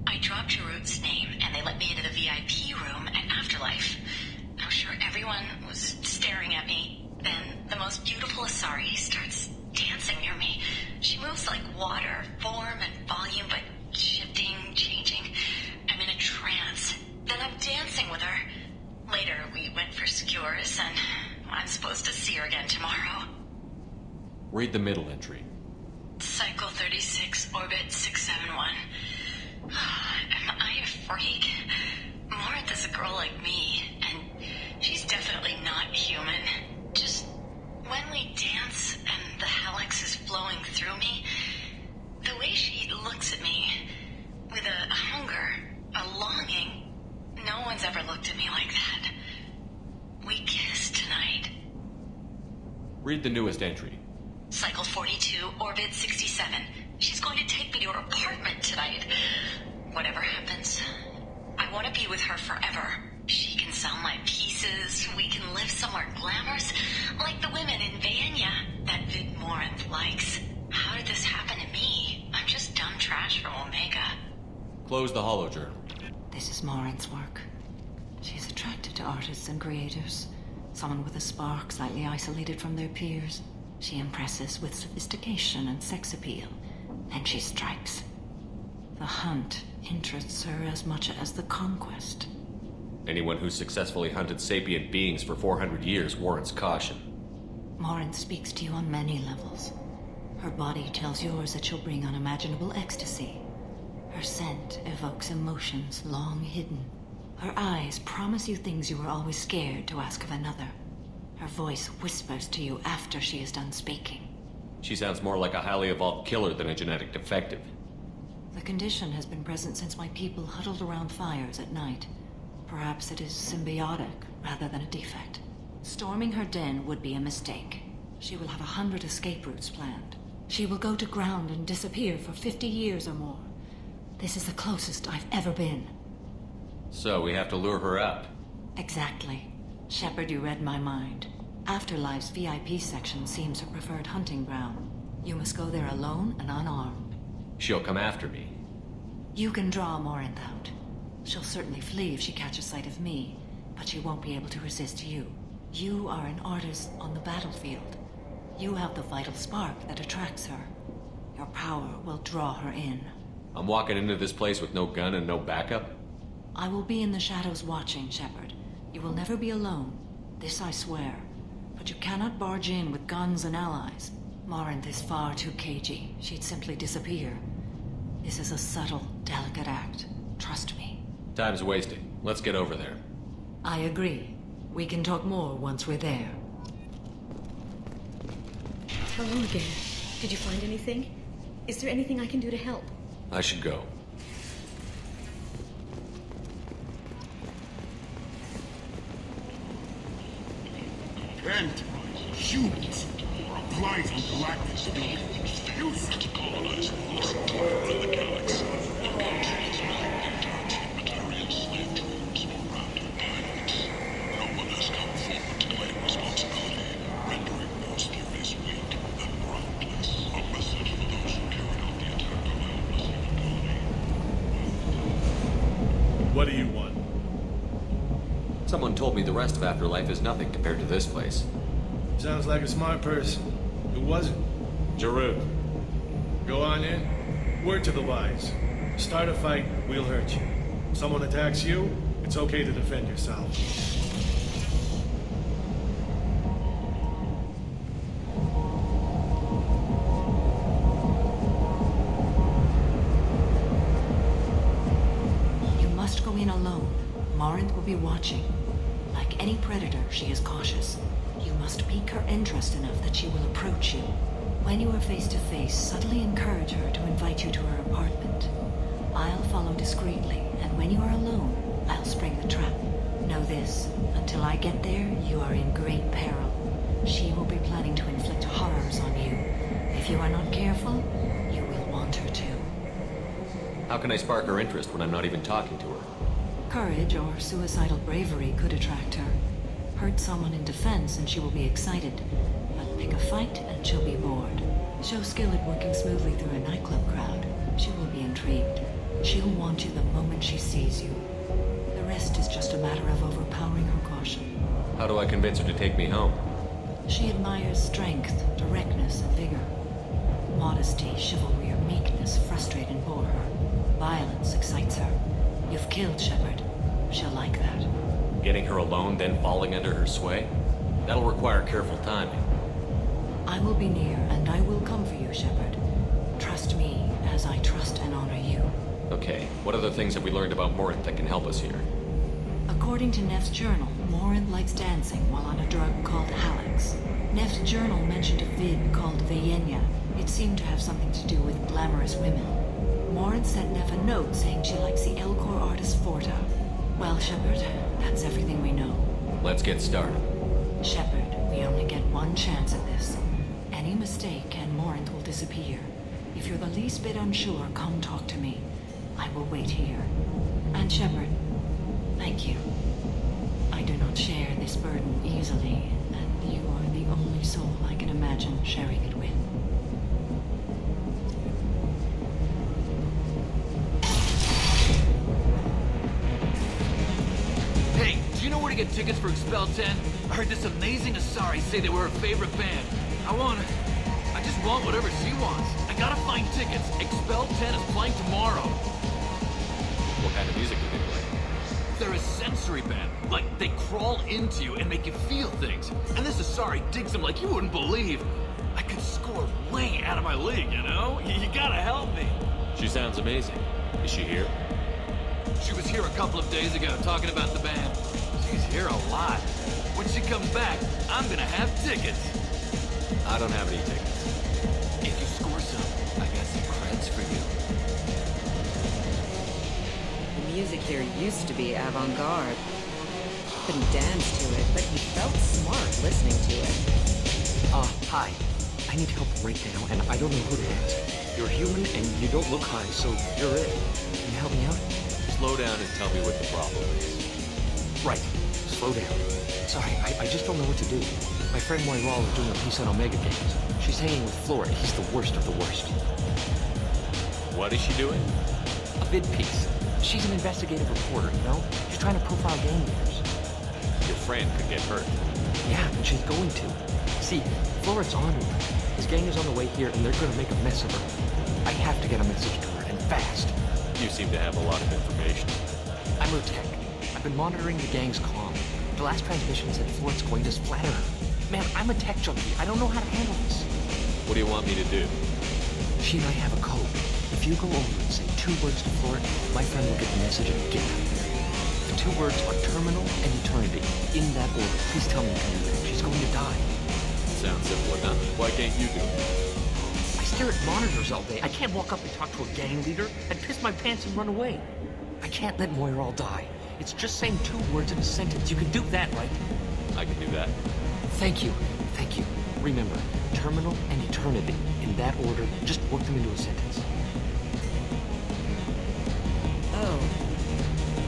I dropped Jarut's name, and they let me into the VIP room at Afterlife. I'm sure everyone was staring at me. Then the most beautiful Asari starts dancing near me. She moves like water, form and volume, but shifting, changing. I'm in a trance. Then I'm dancing with her. Later, we went for skewers, and I'm supposed to see her again tomorrow. Read the middle entry. Cycle 36, orbit 671. Am I a freak? Morinth is a girl like me, and she's definitely not human. Just when we dance and the helix is flowing through me, the way she looks at me with a hunger, a longing, no one's ever looked at me like that. We kissed tonight. Read the newest entry. Cycle 42, orbit 67. She's going to take me to her apartment tonight. Whatever happens, I want to be with her forever. She can sell my pieces. We can live somewhere glamorous, like the women in Vanya that Vid Morinth likes. How did this happen to me? I'm just dumb trash from Omega. Close the holojournal. This is Morinth's work. She's attracted to artists and creators. Someone with a spark, slightly isolated from their peers. She impresses with sophistication and sex appeal. And she strikes. The hunt interests her as much as the conquest. Anyone who's successfully hunted sapient beings for 400 years warrants caution. Morinth speaks to you on many levels. Her body tells yours that she'll bring unimaginable ecstasy. Her scent evokes emotions long hidden. Her eyes promise you things you were always scared to ask of another. Her voice whispers to you after she is done speaking. She sounds more like a highly evolved killer than a genetic defective. The condition has been present since my people huddled around fires at night. Perhaps it is symbiotic rather than a defect. Storming her den would be a mistake. She will have 100 escape routes planned. She will go to ground and disappear for 50 years or more. This is the closest I've ever been. So we have to lure her out. Exactly. Shepard, you read my mind. Afterlife's VIP section seems her preferred hunting ground. You must go there alone and unarmed. She'll come after me. You can draw Morinth out. She'll certainly flee if she catches sight of me, but she won't be able to resist you. You are an artist on the battlefield. You have the vital spark that attracts her. Your power will draw her in. I'm walking into this place with no gun and no backup? I will be in the shadows watching, Shepard. You will never be alone. This I swear. But you cannot barge in with guns and allies. Morinth is far too cagey. She'd simply disappear. This is a subtle, delicate act. Trust me. Time's wasting. Let's get over there. I agree. We can talk more once we're there. Hello again. Did you find anything? Is there anything I can do to help? I should go. And humans are applied on galactic stability. Use to colonize the most part of the galaxy. Countries manufacturing material slave drones around our planets. No one has come forward to claim responsibility, rendering those theories weak and groundless. A message for those who carried out the attack on the helpless human colony. What do you want? Someone told me the rest of Afterlife is nothing compared to this place. Sounds like a smart person. Who was it? Giroud. Go on in. Word to the wise. Start a fight, we'll hurt you. Someone attacks you, it's okay to defend yourself. You must go in alone. Morinth will be watching. Like any predator, she is cautious. You must pique her interest enough that she will approach you. When you are face to face, subtly encourage her to invite you to her apartment. I'll follow discreetly, and when you are alone, I'll spring the trap. Know this, until I get there, you are in great peril. She will be planning to inflict horrors on you. If you are not careful, you will want her to. How can I spark her interest when I'm not even talking to her? Courage or suicidal bravery could attract her. Hurt someone in defense and she will be excited. But pick a fight and she'll be bored. Show skill at working smoothly through a nightclub crowd. She will be intrigued. She'll want you the moment she sees you. The rest is just a matter of overpowering her caution. How do I convince her to take me home? She admires strength, directness, and vigor. Modesty, chivalry, or meekness frustrate and bore her. Violence excites her. You've killed Shepard. She'll like that. Getting her alone, then falling under her sway? That'll require careful timing. I will be near, and I will come for you, Shepard. Trust me, as I trust and honor you. Okay, what other things have we learned about Morinth that can help us here? According to Neff's journal, Morinth likes dancing while on a drug called Halex. Neff's journal mentioned a vid called Vayenya. It seemed to have something to do with glamorous women. Morinth sent Neff a note saying she likes the Elcor artist Forta. Well, Shepard, that's everything we know. Let's get started. Shepard, we only get one chance at this. Any mistake and Morinth will disappear. If you're the least bit unsure, come talk to me. I will wait here. And Shepard, thank you. I do not share this burden easily, and you are the only soul I can imagine sharing it with. Hey, do you know where to get tickets for Expel 10? I heard this amazing Asari say they were her favorite band. I just want whatever she wants. I gotta find tickets. Expel 10 is playing tomorrow. What kind of music do they play? They're a sensory band. Like, they crawl into you and make you feel things. And this Asari digs them like you wouldn't believe. I could score way out of my league, you know? You gotta help me. She sounds amazing. Is she here? She was here a couple of days ago talking about the band. She's here a lot. When she comes back, I'm gonna have tickets. I don't have any tickets. If you score some, I got some creds for you. The music here used to be avant-garde. Couldn't dance to it, but you felt smart listening to it. Hi. I need help right now, and I don't know who to ask. You're human, and you don't look high, so you're it. Can you help me out? Slow down and tell me what the problem is. Right. Slow down. Sorry, I just don't know what to do. My friend Moiral is doing a piece on Omega Games. She's hanging with Flora. He's the worst of the worst. What is she doing? A vid piece. She's an investigative reporter, you know? She's trying to profile gang leaders. Your friend could get hurt. Yeah, and she's going to. See, Flora's on her. His gang is on the way here, and they're gonna make a mess of her. I have to get a message to her, and fast. You seem to have a lot of information. I'm her tech. I've been monitoring the gang's comm. The last transmission said Flora's going to splatter her. Man, I'm a tech junkie. I don't know how to handle this. What do you want me to do? She and I have a code. If If you go over and say 2 words to Flort, my friend will get the message and get out of there. The 2 words are terminal and eternity. In that order. Please tell me you can do that. She's going to die. Sounds simple enough. Why can't you do it? I stare at monitors all day. I can't walk up and talk to a gang leader. I'd piss my pants and run away. I can't let Moira die. It's just saying 2 words in a sentence. You can do that, right? I can do that. Thank you. Thank you. Remember, terminal and eternity. In that order, just work them into a sentence. Oh.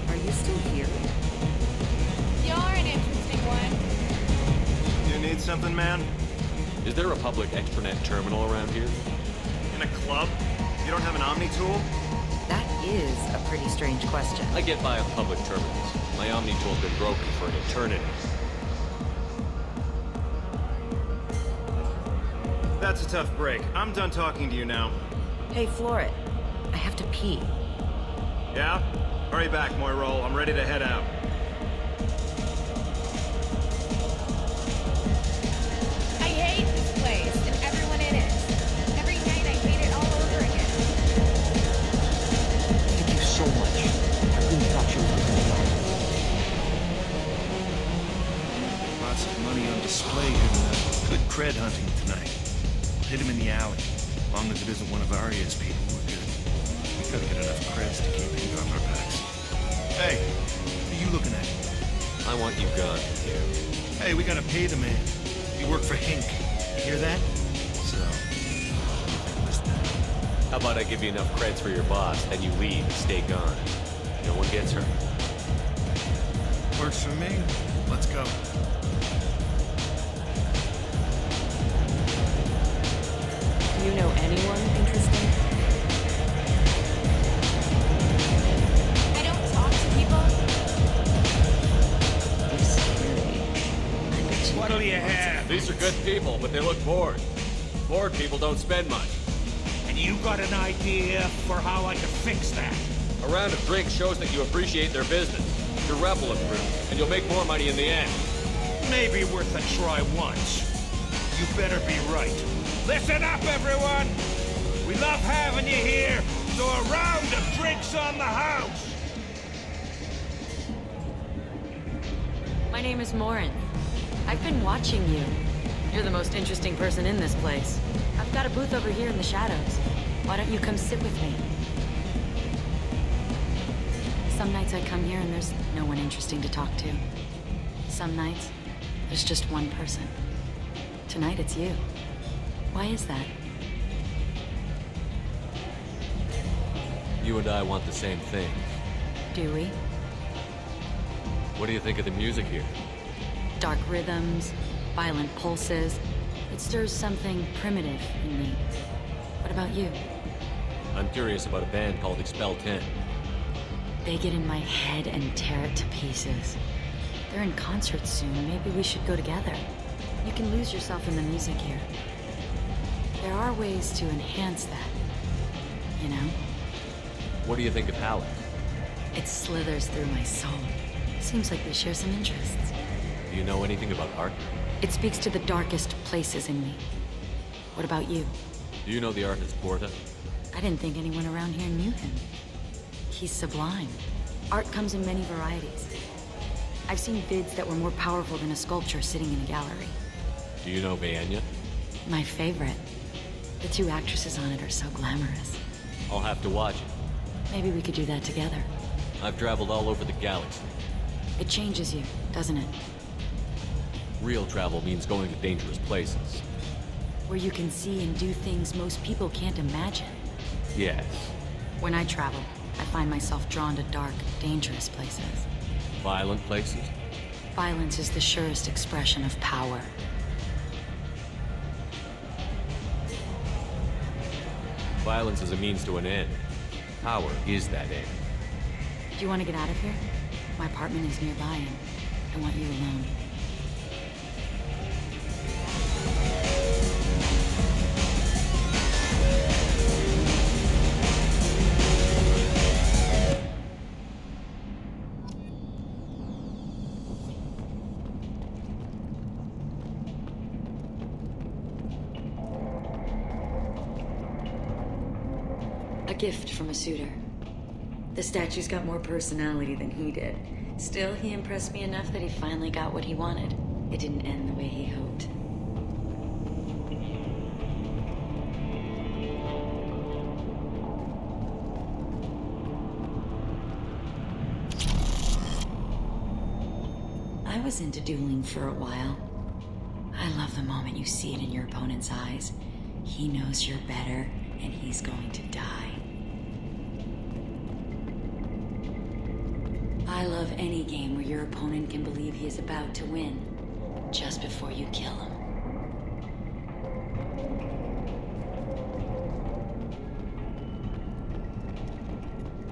Are you still here? You're an interesting one. You need something, man? Is there a public extranet terminal around here? In a club? You don't have an Omni tool? That is a pretty strange question. I get by on public terminals. My Omni tool's been broken for an eternity. That's a tough break. I'm done talking to you now. Hey, Floret. I have to pee. Yeah? Hurry back, Moirol. I'm ready to head out. I hate this place and everyone in it. Every night I hate it all over again. Thank you so much. I really thought you were going to die. Lots of money on display here tonight. Good cred hunting tonight. Hit him in the alley. As long as it isn't one of Arya's people, we're good. We gotta get enough creds to keep things off our backs. Hey, what are you looking at? I want you gone. Hey, we gotta pay the man. We work for Hink. You hear that? So, listen. How about I give you enough creds for your boss, then you leave and stay gone? No one gets hurt. Works for me. Let's go. Do you know anyone interesting? I don't talk to people. You're scary. I bet you What'll you have? These are good people, but they look bored. Bored people don't spend much. And you got an idea for how I can fix that? A round of drinks shows that you appreciate their business. Your rep will improve, and you'll make more money in the end. Maybe worth a try once. You better be right. Listen up, everyone! We love having you here, so a round of drinks on the house! My name is Morin. I've been watching you. You're the most interesting person in this place. I've got a booth over here in the shadows. Why don't you come sit with me? Some nights I come here and there's no one interesting to talk to. Some nights, there's just one person. Tonight it's you. Why is that? You and I want the same thing. Do we? What do you think of the music here? Dark rhythms, violent pulses. It stirs something primitive in me. What about you? I'm curious about a band called Expel 10. They get in my head and tear it to pieces. They're in concert soon. Maybe we should go together. You can lose yourself in the music here. There are ways to enhance that, you know? What do you think of Halleck? It slithers through my soul. Seems like we share some interests. Do you know anything about art? It speaks to the darkest places in me. What about you? Do you know the artist Porta? I didn't think anyone around here knew him. He's sublime. Art comes in many varieties. I've seen vids that were more powerful than a sculpture sitting in a gallery. Do you know Vaenya? My favorite. The 2 actresses on it are so glamorous. I'll have to watch it. Maybe we could do that together. I've traveled all over the galaxy. It changes you, doesn't it? Real travel means going to dangerous places. Where you can see and do things most people can't imagine. Yes. When I travel, I find myself drawn to dark, dangerous places. Violent places? Violence is the surest expression of power. Violence is a means to an end. Power is that end. Do you want to get out of here? My apartment is nearby and I want you alone. gift from a suitor. The statue's got more personality than he did. Still, he impressed me enough that he finally got what he wanted. It didn't end the way he hoped. I was into dueling for a while. I love the moment you see it in your opponent's eyes. He knows you're better, and he's going to die. I love any game where your opponent can believe he is about to win, just before you kill him.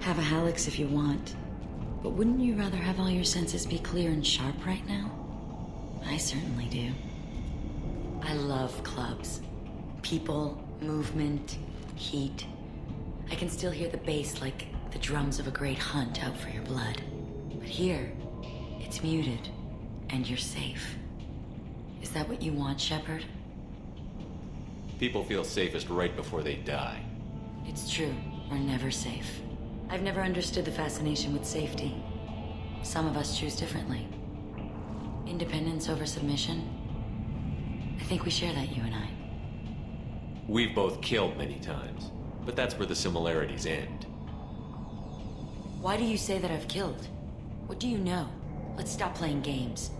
Have a Hallex if you want, but wouldn't you rather have all your senses be clear and sharp right now? I certainly do. I love clubs. People, movement, heat. I can still hear the bass like the drums of a great hunt out for your blood. But here, it's muted, and you're safe. Is that what you want, Shepard? People feel safest right before they die. It's true. We're never safe. I've never understood the fascination with safety. Some of us choose differently. Independence over submission. I think we share that, you and I. We've both killed many times, but that's where the similarities end. Why do you say that I've killed? What do you know? Let's stop playing games.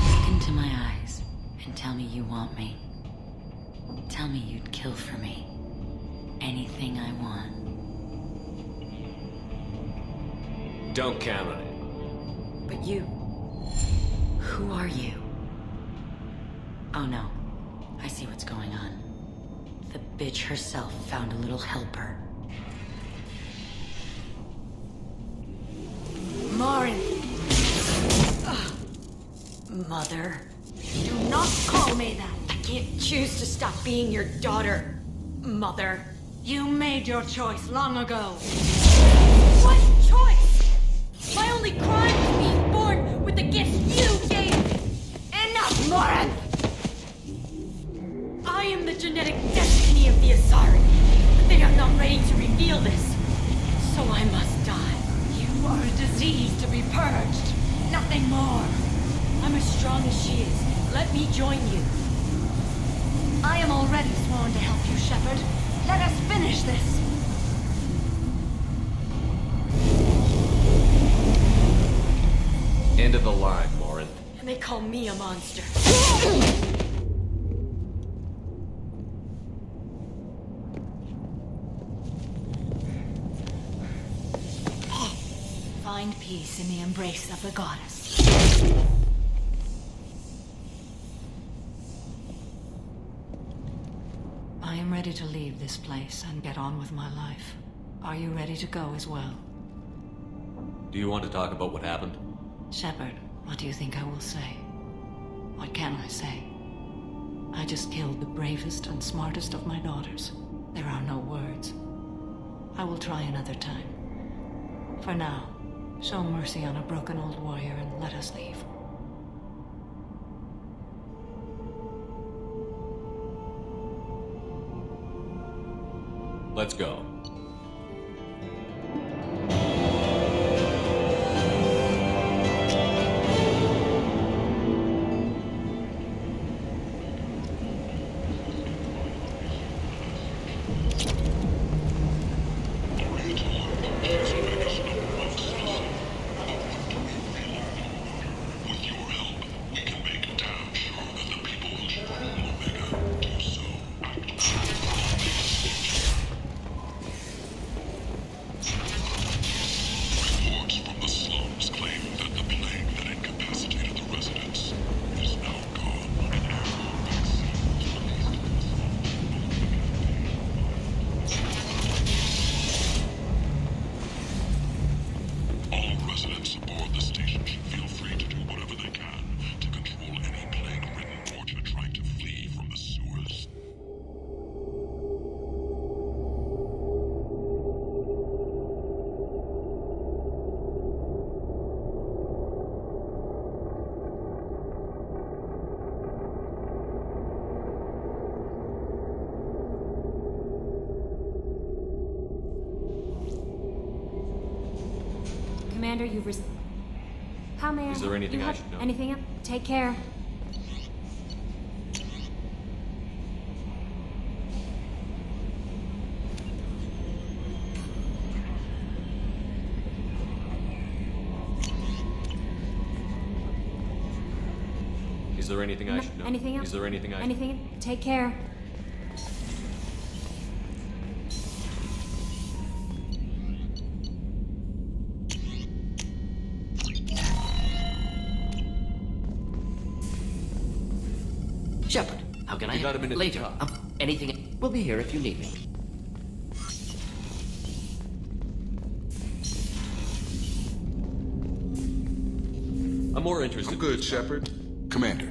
Look into my eyes and tell me you want me. Tell me you'd kill for me. Anything I want. Don't count on it. But you... Who are you? Oh no. I see what's going on. The bitch herself found a little helper. Marin! Mother. Do not call me that. I can't choose to stop being your daughter, Mother. You made your choice long ago. What choice? My only crime is being born with the gifts you gave me. Enough, Moran! I am the genetic destiny of the Asari, but they are not ready to reveal this. So I must die. You are a disease to be purged. Nothing more. I'm as strong as she is. Let me join you. I am already sworn to help you, Shepard. Let us finish this. End of the line, Morin. And they call me a monster. Find peace in the embrace of the goddess. I am ready to leave this place and get on with my life. Are you ready to go as well? Do you want to talk about what happened? Shepard, what do you think I will say? What can I say? I just killed the bravest and smartest of my daughters. There are no words. I will try another time. For now, show mercy on a broken old warrior and let us leave. Let's go. Commander, How may I... Is there anything you I have should know? Anything else? Take care. Is there anything I should know? Anything else? Is there anything I Anything? Take care. Shepard, how can I You got a minute to later? talk. Anything? We'll be here if you need me. I'm more interested. I'm good, Shepard. Commander.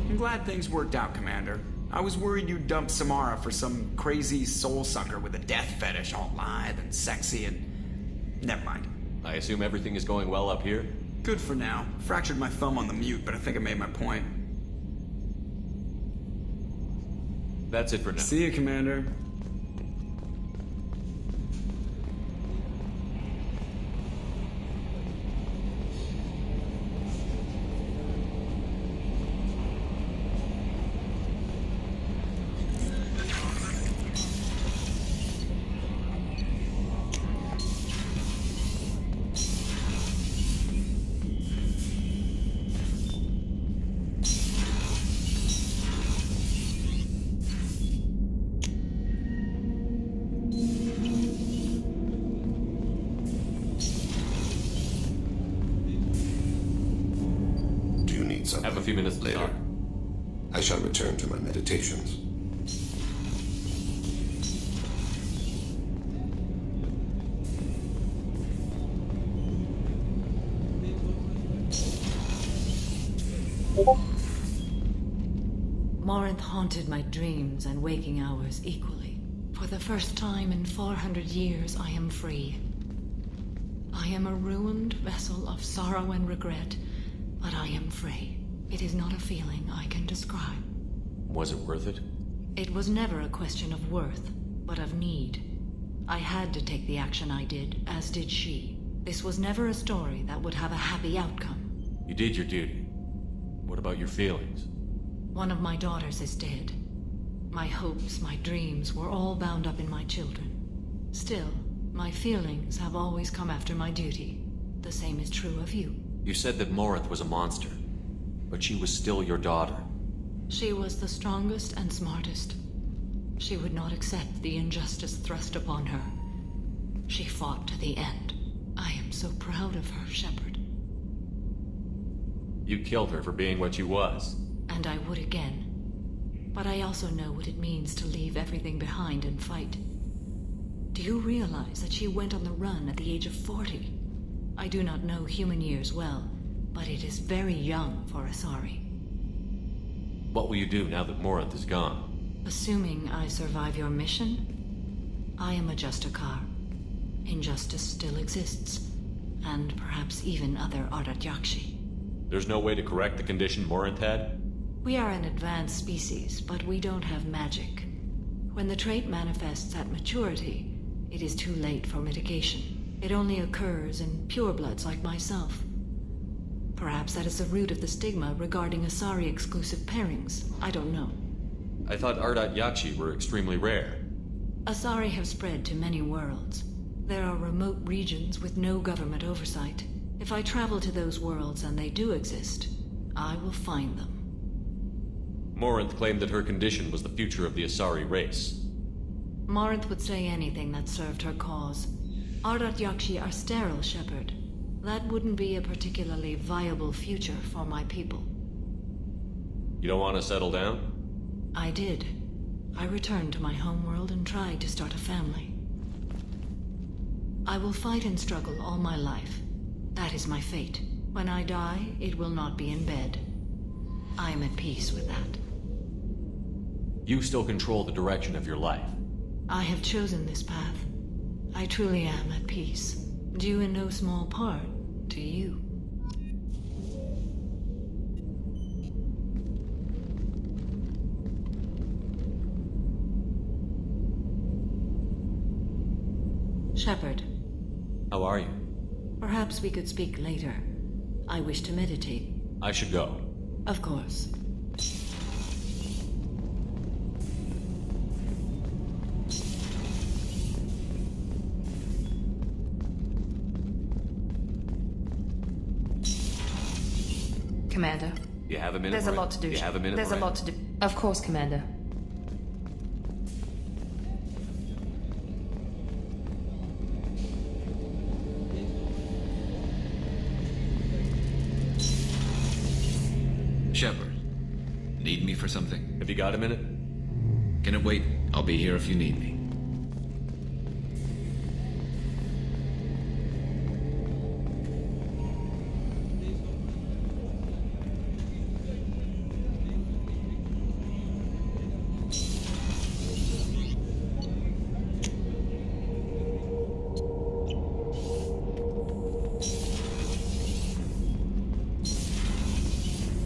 I'm glad things worked out, Commander. I was worried you'd dump Samara for some crazy soul sucker with a death fetish, all lithe and sexy and... Never mind. I assume everything is going well up here? Good for now. Fractured my thumb on the mute, but I think I made my point. That's it for now. See you, Commander. Have a few minutes to later. talk. I shall return to my meditations. Morinth haunted my dreams and waking hours equally. For the first time in 400 years, I am free. I am a ruined vessel of sorrow and regret, but I am free. It is not a feeling I can describe. Was it worth it? It was never a question of worth, but of need. I had to take the action I did, as did she. This was never a story that would have a happy outcome. You did your duty. What about your feelings? One of my daughters is dead. My hopes, my dreams were all bound up in my children. Still, my feelings have always come after my duty. The same is true of you. You said that Morinth was a monster, but she was still your daughter. She was the strongest and smartest. She would not accept the injustice thrust upon her. She fought to the end. I am so proud of her, Shepard. You killed her for being what she was. And I would again. But I also know what it means to leave everything behind and fight. Do you realize that she went on the run at the age of 40? I do not know human years well, but it is very young for Asari. What will you do now that Morinth is gone? Assuming I survive your mission, I am a Justikar. Injustice still exists, and perhaps even other Ardat Yakshi. There's no way to correct the condition Morinth had? We are an advanced species, but we don't have magic. When the trait manifests at maturity, it is too late for mitigation. It only occurs in purebloods like myself. Perhaps that is the root of the stigma regarding Asari-exclusive pairings. I don't know. I thought Ardat Yakshi were extremely rare. Asari have spread to many worlds. There are remote regions with no government oversight. If I travel to those worlds and they do exist, I will find them. Morinth claimed that her condition was the future of the Asari race. Morinth would say anything that served her cause. Ardat Yakshi are sterile, Shepard. That wouldn't be a particularly viable future for my people. You don't want to settle down? I did. I returned to my homeworld and tried to start a family. I will fight and struggle all my life. That is my fate. When I die, it will not be in bed. I am at peace with that. You still control the direction of your life. I have chosen this path. I truly am at peace, due in no small part to you. Shepard, How are you? perhaps we could speak later. I wish to meditate. I should go. Of course. Commander. You have a minute? There's a Miranda? lot to do. You have a minute? There's a Miranda? lot to do. Of course, Commander. Shepard, need me for something? Have you got a minute? Can it wait? I'll be here if you need me.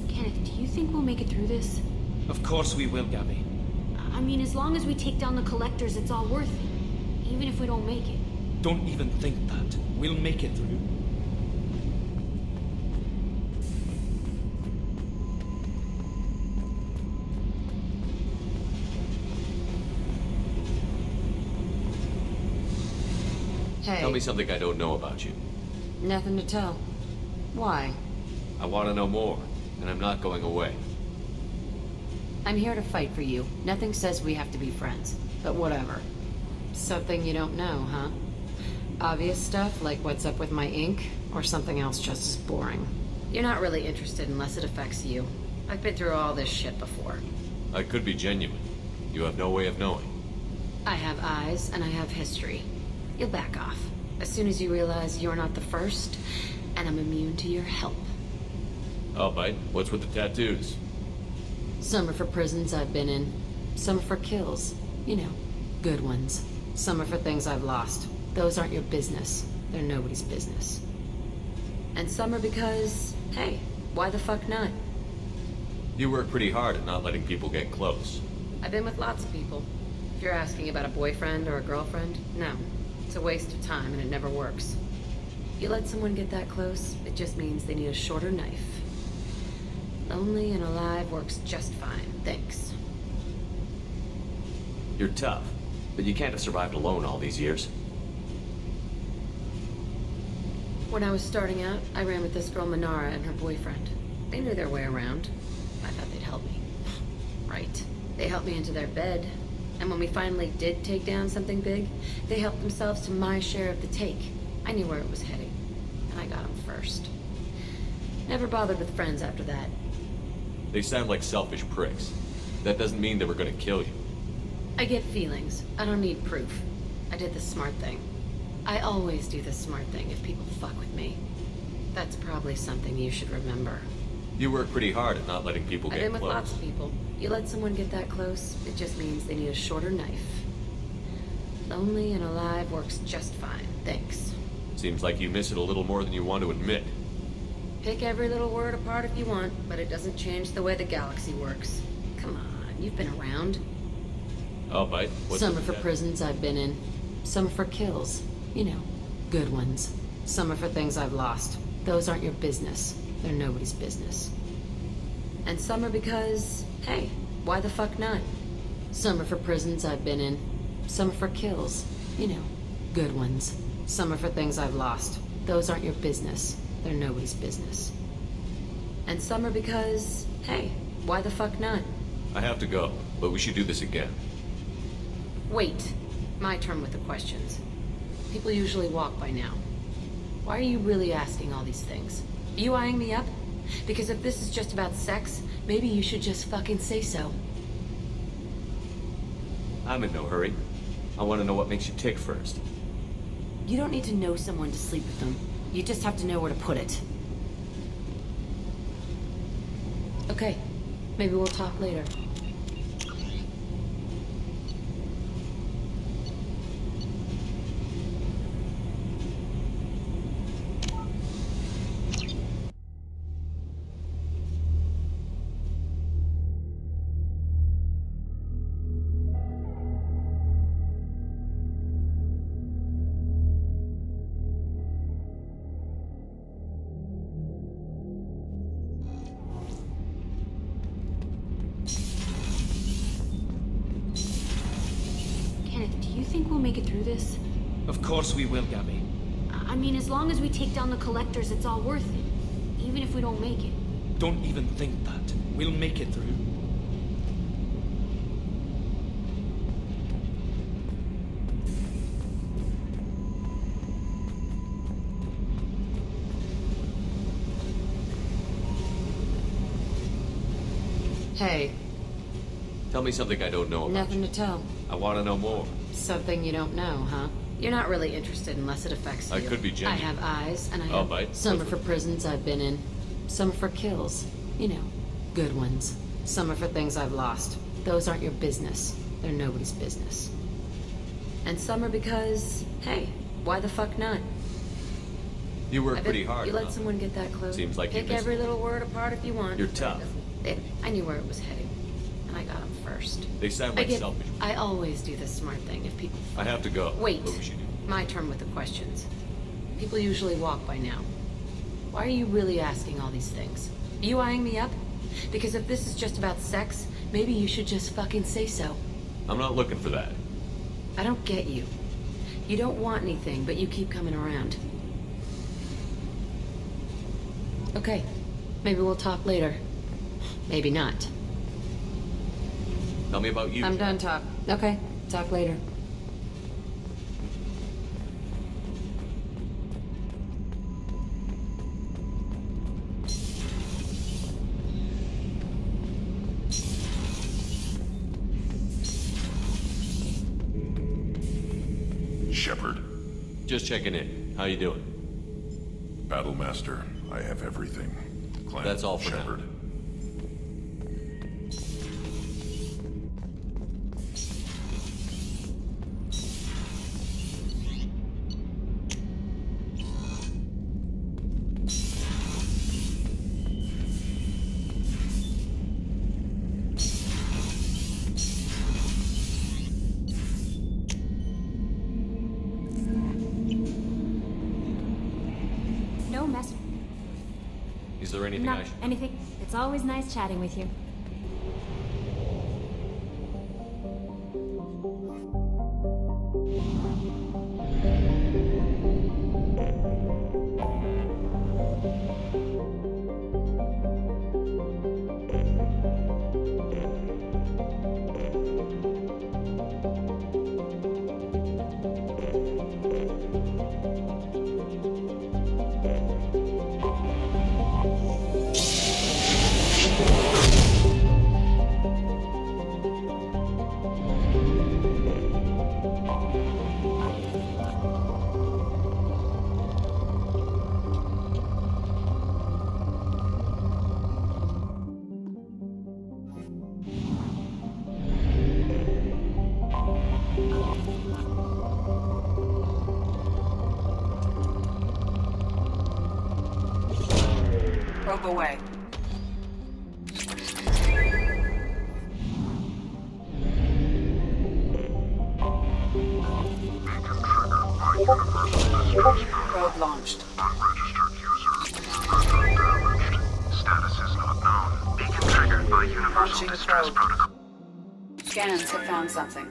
Kenneth, do you think we'll make it through this? Of course we will, Gabby. I mean, as long as we take down the collectors, it's all worth it. Even if we don't make it. Don't even think that. We'll make it through. Hey. Tell me something I don't know about you. Nothing to tell. Why? I want to know more, and I'm not going away. I'm here to fight for you. Nothing says we have to be friends, but whatever. Something you don't know, huh? Obvious stuff like what's up with my ink, or something else just as boring. You're not really interested unless it affects you. I've been through all this shit before. I could be genuine. You have no way of knowing. I have eyes and I have history. You'll back off as soon as you realize you're not the first, and I'm immune to your help. Oh, bite. What's with the tattoos? Some are for prisons I've been in. Some are for kills. You know, good ones. Some are for things I've lost. Those aren't your business. They're nobody's business. And some are because, hey, why the fuck not? You work pretty hard at not letting people get close. I've been with lots of people. If you're asking about a boyfriend or a girlfriend, no. It's a waste of time and it never works. You let someone get that close, it just means they need a shorter knife. Lonely and alive works just fine, thanks. You're tough, but you can't have survived alone all these years. When I was starting out, I ran with this girl Manara and her boyfriend. They knew their way around. I thought they'd help me. Right. They helped me into their bed. And when we finally did take down something big, they helped themselves to my share of the take. I knew where it was heading, and I got them first. Never bothered with friends after that. They sound like selfish pricks. That doesn't mean they were gonna kill you. I get feelings. I don't need proof. I did the smart thing. I always do the smart thing if people fuck with me. That's probably something you should remember. You work pretty hard at not letting people I've get been with close. lots of people. You let someone get that close, it just means they need a shorter knife. Lonely and alive works just fine, thanks. Seems like you miss it a little more than you want to admit. Pick every little word apart if you want, but it doesn't change the way the galaxy works. Come on, you've been around. Oh, bite. What's Some are with for that? prisons I've been in. Some are for kills. You know, good ones. Some are for things I've lost. Those aren't your business. They're nobody's business. And some are because, hey, why the fuck not? Some are for prisons I've been in. Some are for kills. You know, good ones. Some are for things I've lost. Those aren't your business. They're nobody's business. And some are because, hey, why the fuck not? I have to go, but we should do this again. Wait. My turn with the questions. People usually walk by now. Why are you really asking all these things? Are you eyeing me up? Because if this is just about sex, maybe you should just fucking say so. I'm in no hurry. I want to know what makes you tick first. You don't need to know someone to sleep with them. You just have to know where to put it. Okay. Maybe we'll talk later. make it through this? Of course we will, Gabby. I mean, as long as we take down the collectors, it's all worth it. Even if we don't make it. Don't even think that. We'll make it through. Hey, Tell me something I don't know about. nothing to tell. I want to know more. Something you don't know, huh? You're not really interested unless it affects you. I could be genuine. I have eyes, and I I'll have... bite. Some Go are for for prisons I've been in. Some are for kills. You know, good ones. Some are for things I've lost. Those aren't your business. They're nobody's business. And some are because, hey, why the fuck not? You I work bet pretty hard. You let huh? someone get that close. Seems like you Pick miss every it. little word apart if you want. You're tough. I knew where it was heading, and I got him first. They sound like selfish. I always do the smart thing if people... I have to go. Wait. What we should do? My turn with the questions. People usually walk by now. Why are you really asking all these things? Are you eyeing me up? Because if this is just about sex, maybe you should just fucking say so. I'm not looking for that. I don't get you. You don't want anything, but you keep coming around. Okay, maybe we'll talk later. Maybe not. Tell me about you. I'm done talk. Okay, talk later. Shepard. Just checking in. How you doing? Battlemaster, I have everything. Clan That's all for Shepard. now. No mess. Is there anything Not I should... anything. It's always nice chatting with you. Probe away. Probe launched. Unregistered user. Program damaged. Status is not known. Beacon triggered by Universal Launching Distress probe. Protocol. Scans have found something.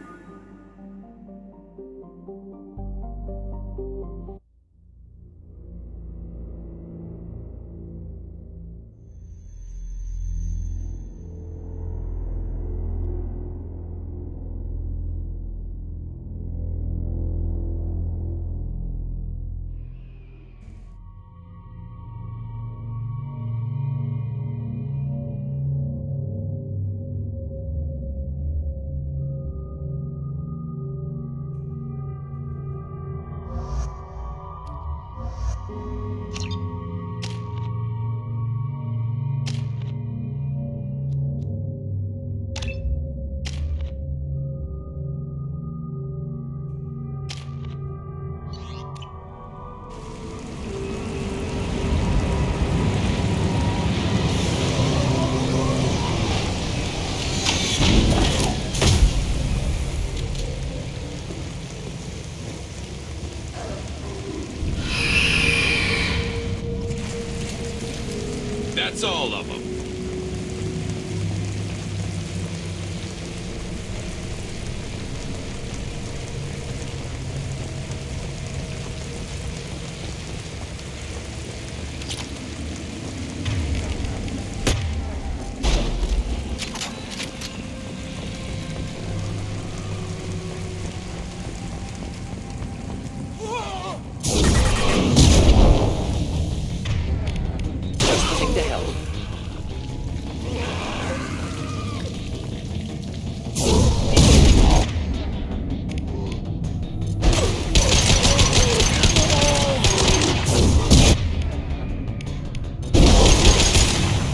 That's all of them. going to hell.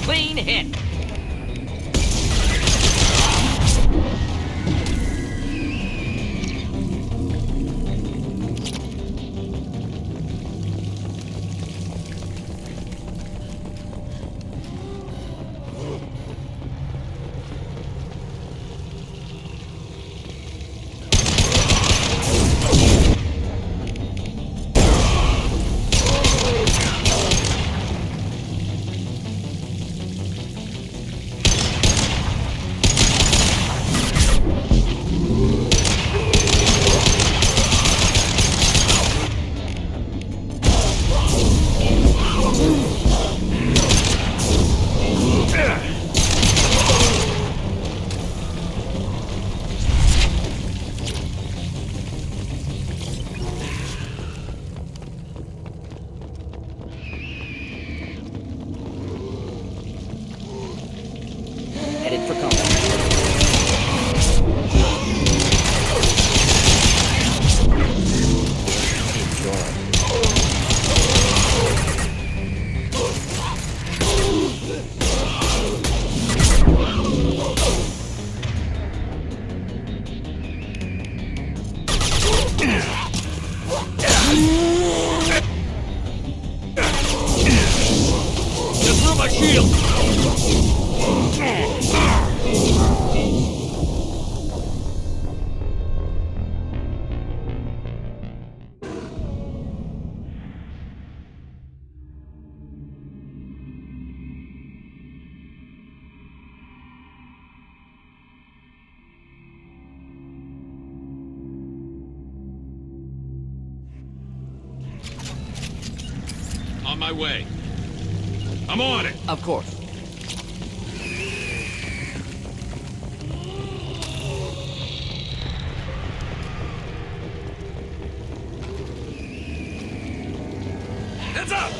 Clean hit. Headed for combat. Just through my shield! On my way. I'm on it! Of course. Heads up!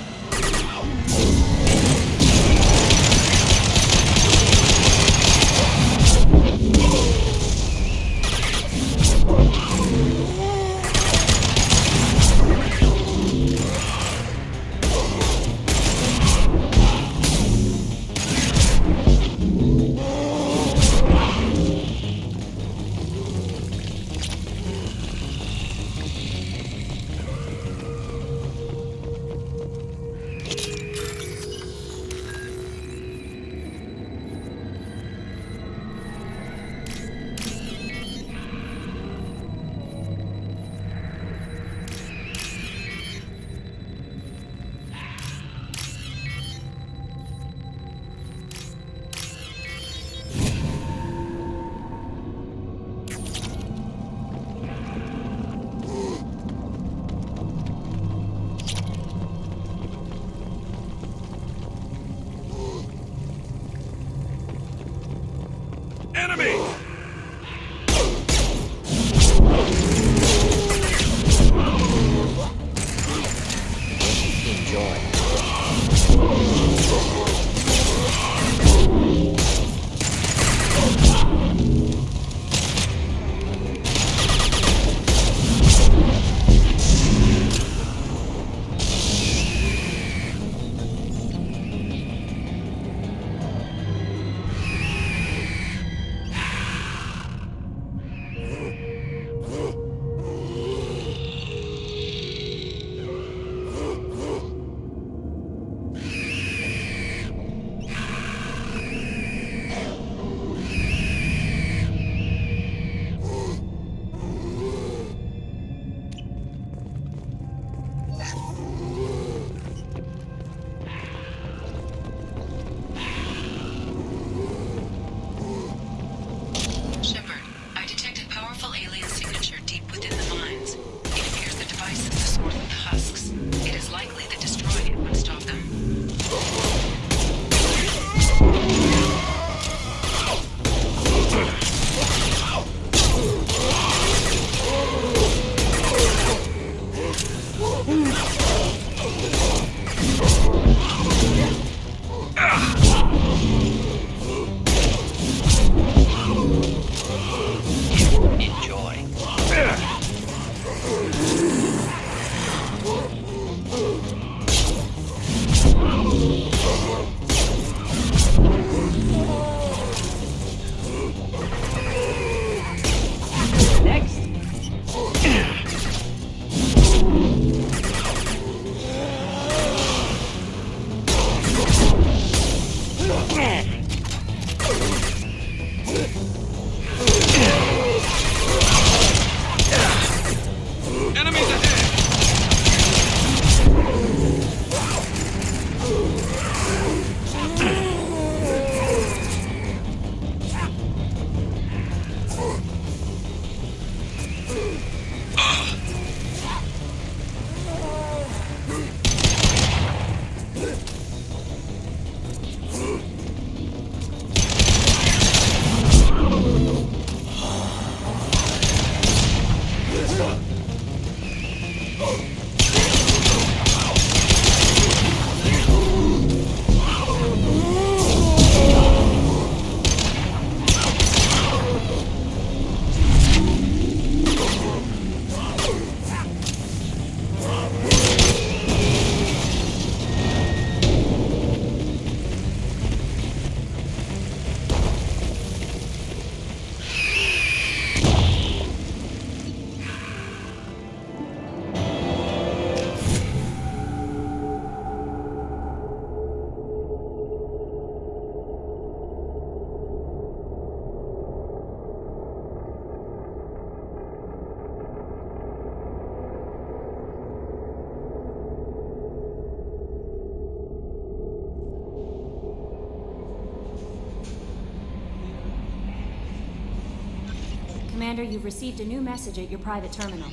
Commander, you've received a new message at your private terminal.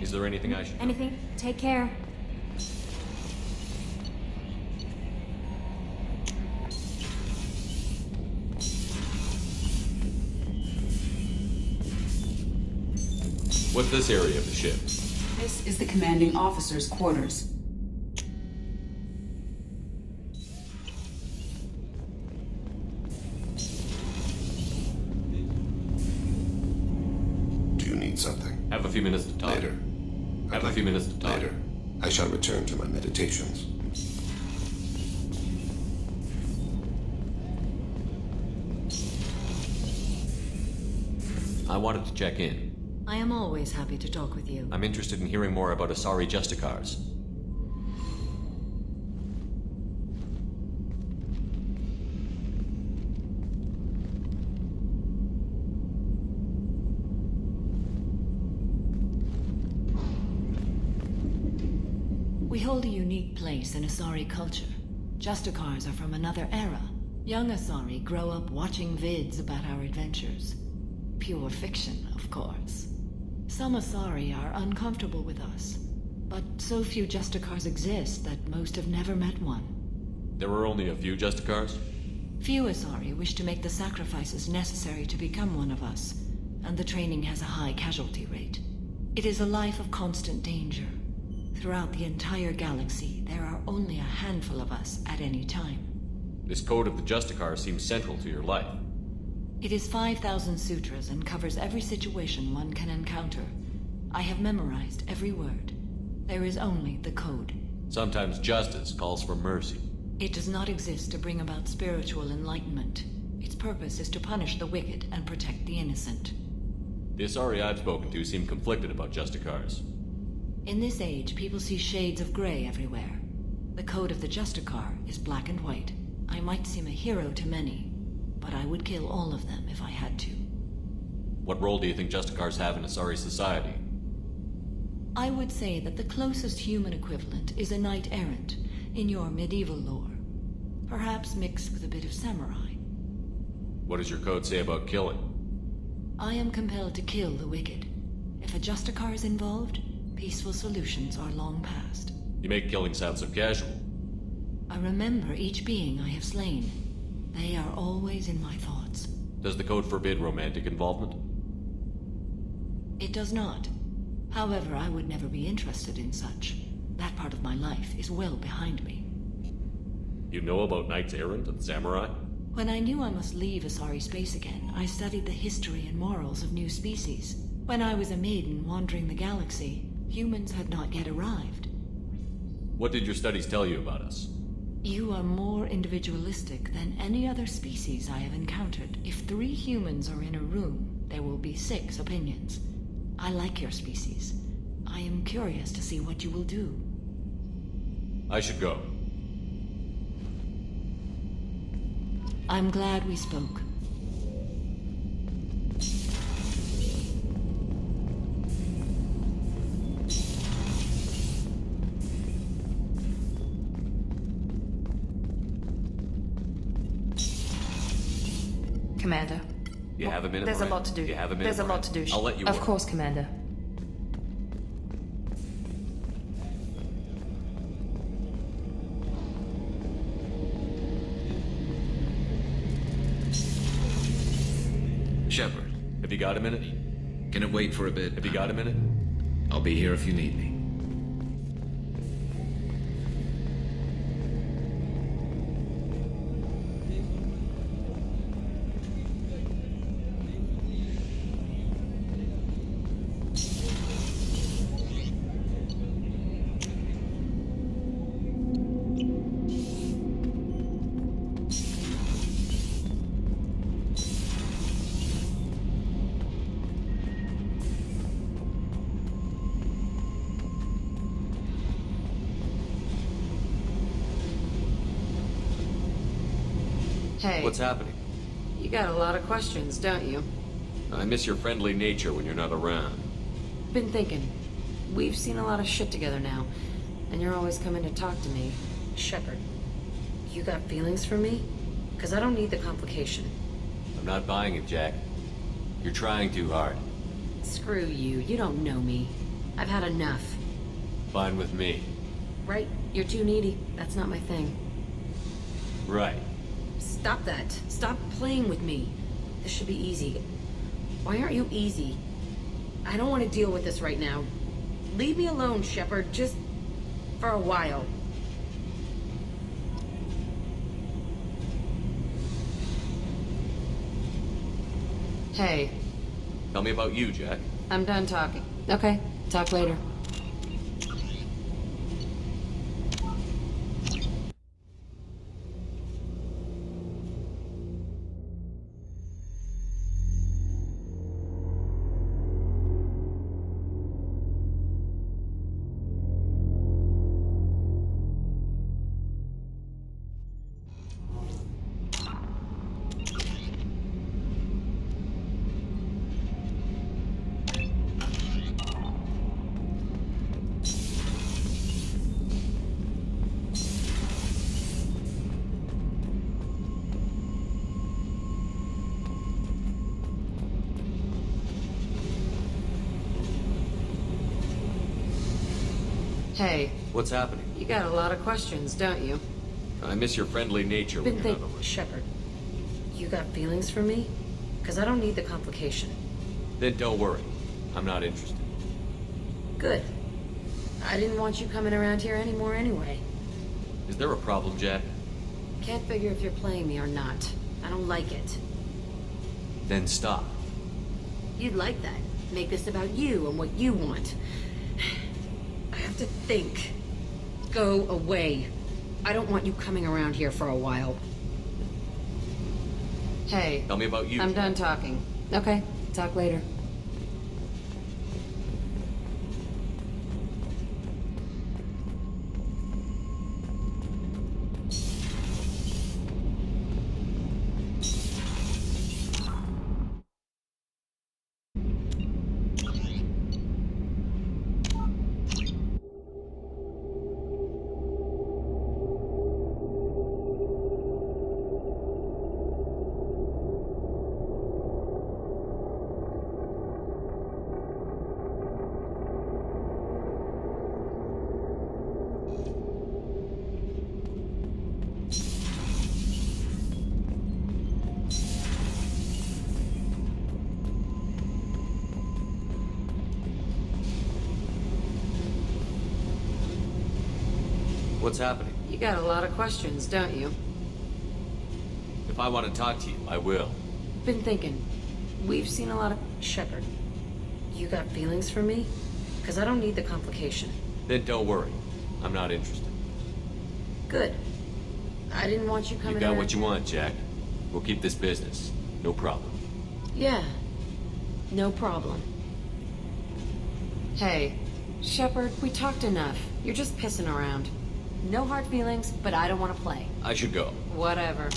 Is there anything I should... Anything? Take care. What's this area of the ship? This is the commanding officer's quarters. Do you need something? Have a few minutes to talk. Later. Have a few minutes to talk. Later. I shall return to my meditations. I wanted to check in. I am always happy to talk with you. I'm interested in hearing more about Asari Justicars. We hold a unique place in Asari culture. Justicars are from another era. Young Asari grow up watching vids about our adventures. Pure fiction, of course. Some Asari are uncomfortable with us, but so few Justicars exist that most have never met one. There were only a few Justicars? Few Asari wish to make the sacrifices necessary to become one of us, and the training has a high casualty rate. It is a life of constant danger. Throughout the entire galaxy, there are only a handful of us at any time. This code of the Justicar seems central to your life. It is 5,000 sutras and covers every situation one can encounter. I have memorized every word. There is only the code. Sometimes justice calls for mercy. It does not exist to bring about spiritual enlightenment. Its purpose is to punish the wicked and protect the innocent. The Asari I've spoken to seem conflicted about Justicars. In this age, people see shades of gray everywhere. The code of the Justicar is black and white. I might seem a hero to many, but I would kill all of them if I had to. What role do you think Justicars have in Asari society? I would say that the closest human equivalent is a knight-errant in your medieval lore. Perhaps mixed with a bit of samurai. What does your code say about killing? I am compelled to kill the wicked. If a Justicar is involved, peaceful solutions are long past. You make killing sound so casual. I remember each being I have slain. They are always in my thoughts. Does the code forbid romantic involvement? It does not. However, I would never be interested in such. That part of my life is well behind me. You know about knights errant and samurai? When I knew I must leave Asari space again, I studied the history and morals of new species. When I was a maiden wandering the galaxy, humans had not yet arrived. What did your studies tell you about us? You are more individualistic than any other species I have encountered. If 3 humans are in a room, there will be 6 opinions. I like your species. I am curious to see what you will do. I should go. I'm glad we spoke. Commander. You have a minute, There's a Miranda? lot to do. You have a minute, There's a lot Miranda? to do. I'll let you Of work. course, Commander. Shepard. Have you got a minute? Can it wait for a bit? Have you got a minute? I'll be here if you need me. Hey. What's happening? You got a lot of questions, don't you? I miss your friendly nature when you're not around. Been thinking. We've seen a lot of shit together now, and you're always coming to talk to me. Shepard, you got feelings for me? Because I don't need the complication. I'm not buying it, Jack. You're trying too hard. Screw you. You don't know me. I've had enough. Fine with me. Right? You're too needy. That's not my thing. Right. Stop that. Stop playing with me. This should be easy. Why aren't you easy? I don't want to deal with this right now. Leave me alone, Shepard. Just for a while. Hey. Tell me about you, Jack. I'm done talking. Okay. Talk later. Hey. What's happening? You got a lot of questions, don't you? I miss your friendly nature when Been you're think, not around. Shepard, you got feelings for me? Because I don't need the complication. Then don't worry. I'm not interested. Good. I didn't want you coming around here anymore anyway. Is there a problem, Jack? Can't figure if you're playing me or not. I don't like it. Then stop. You'd like that. Make this about you and what you want. I have to think. Go away. I don't want you coming around here for a while. Hey. Tell me about you. I'm done talking. Okay. Talk later. What's happening? You got a lot of questions, don't you? If I want to talk to you, I will. Been thinking. We've seen a lot of... Shepard, you got feelings for me? Because I don't need the complication. Then don't worry. I'm not interested. Good. I didn't want you coming You got around... what you want, Jack. We'll keep this business. No problem. Yeah. No problem. Hey, Shepard, we talked enough. You're just pissing around. No hard feelings, but I don't want to play. I should go. Whatever.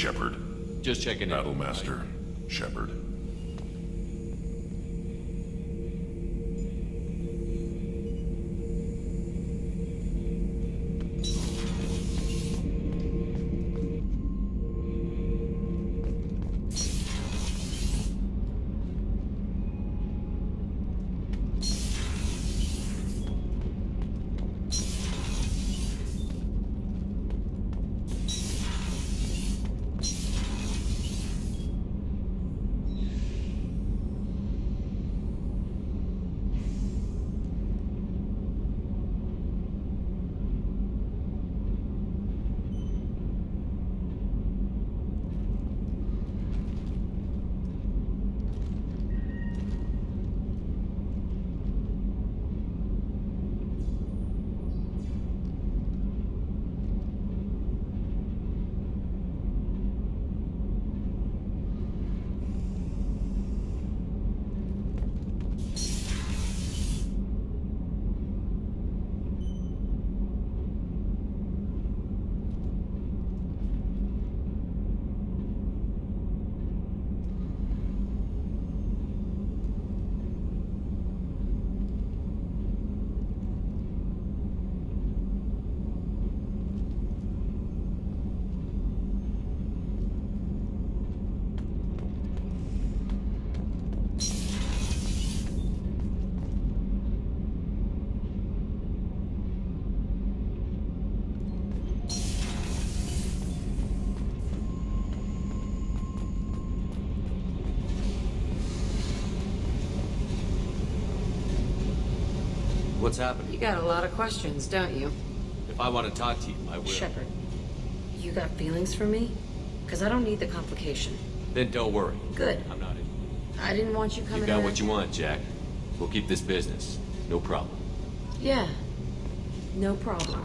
Shepard. Just checking in. Battlemaster Shepard. What's happening? You got a lot of questions, don't you? If I want to talk to you, I will. Shepard, you got feelings for me? Because I don't need the complication. Then don't worry. Good. I'm not in. I didn't want you coming You got around. what you want, Jack. We'll keep this business. No problem. Yeah. No problem.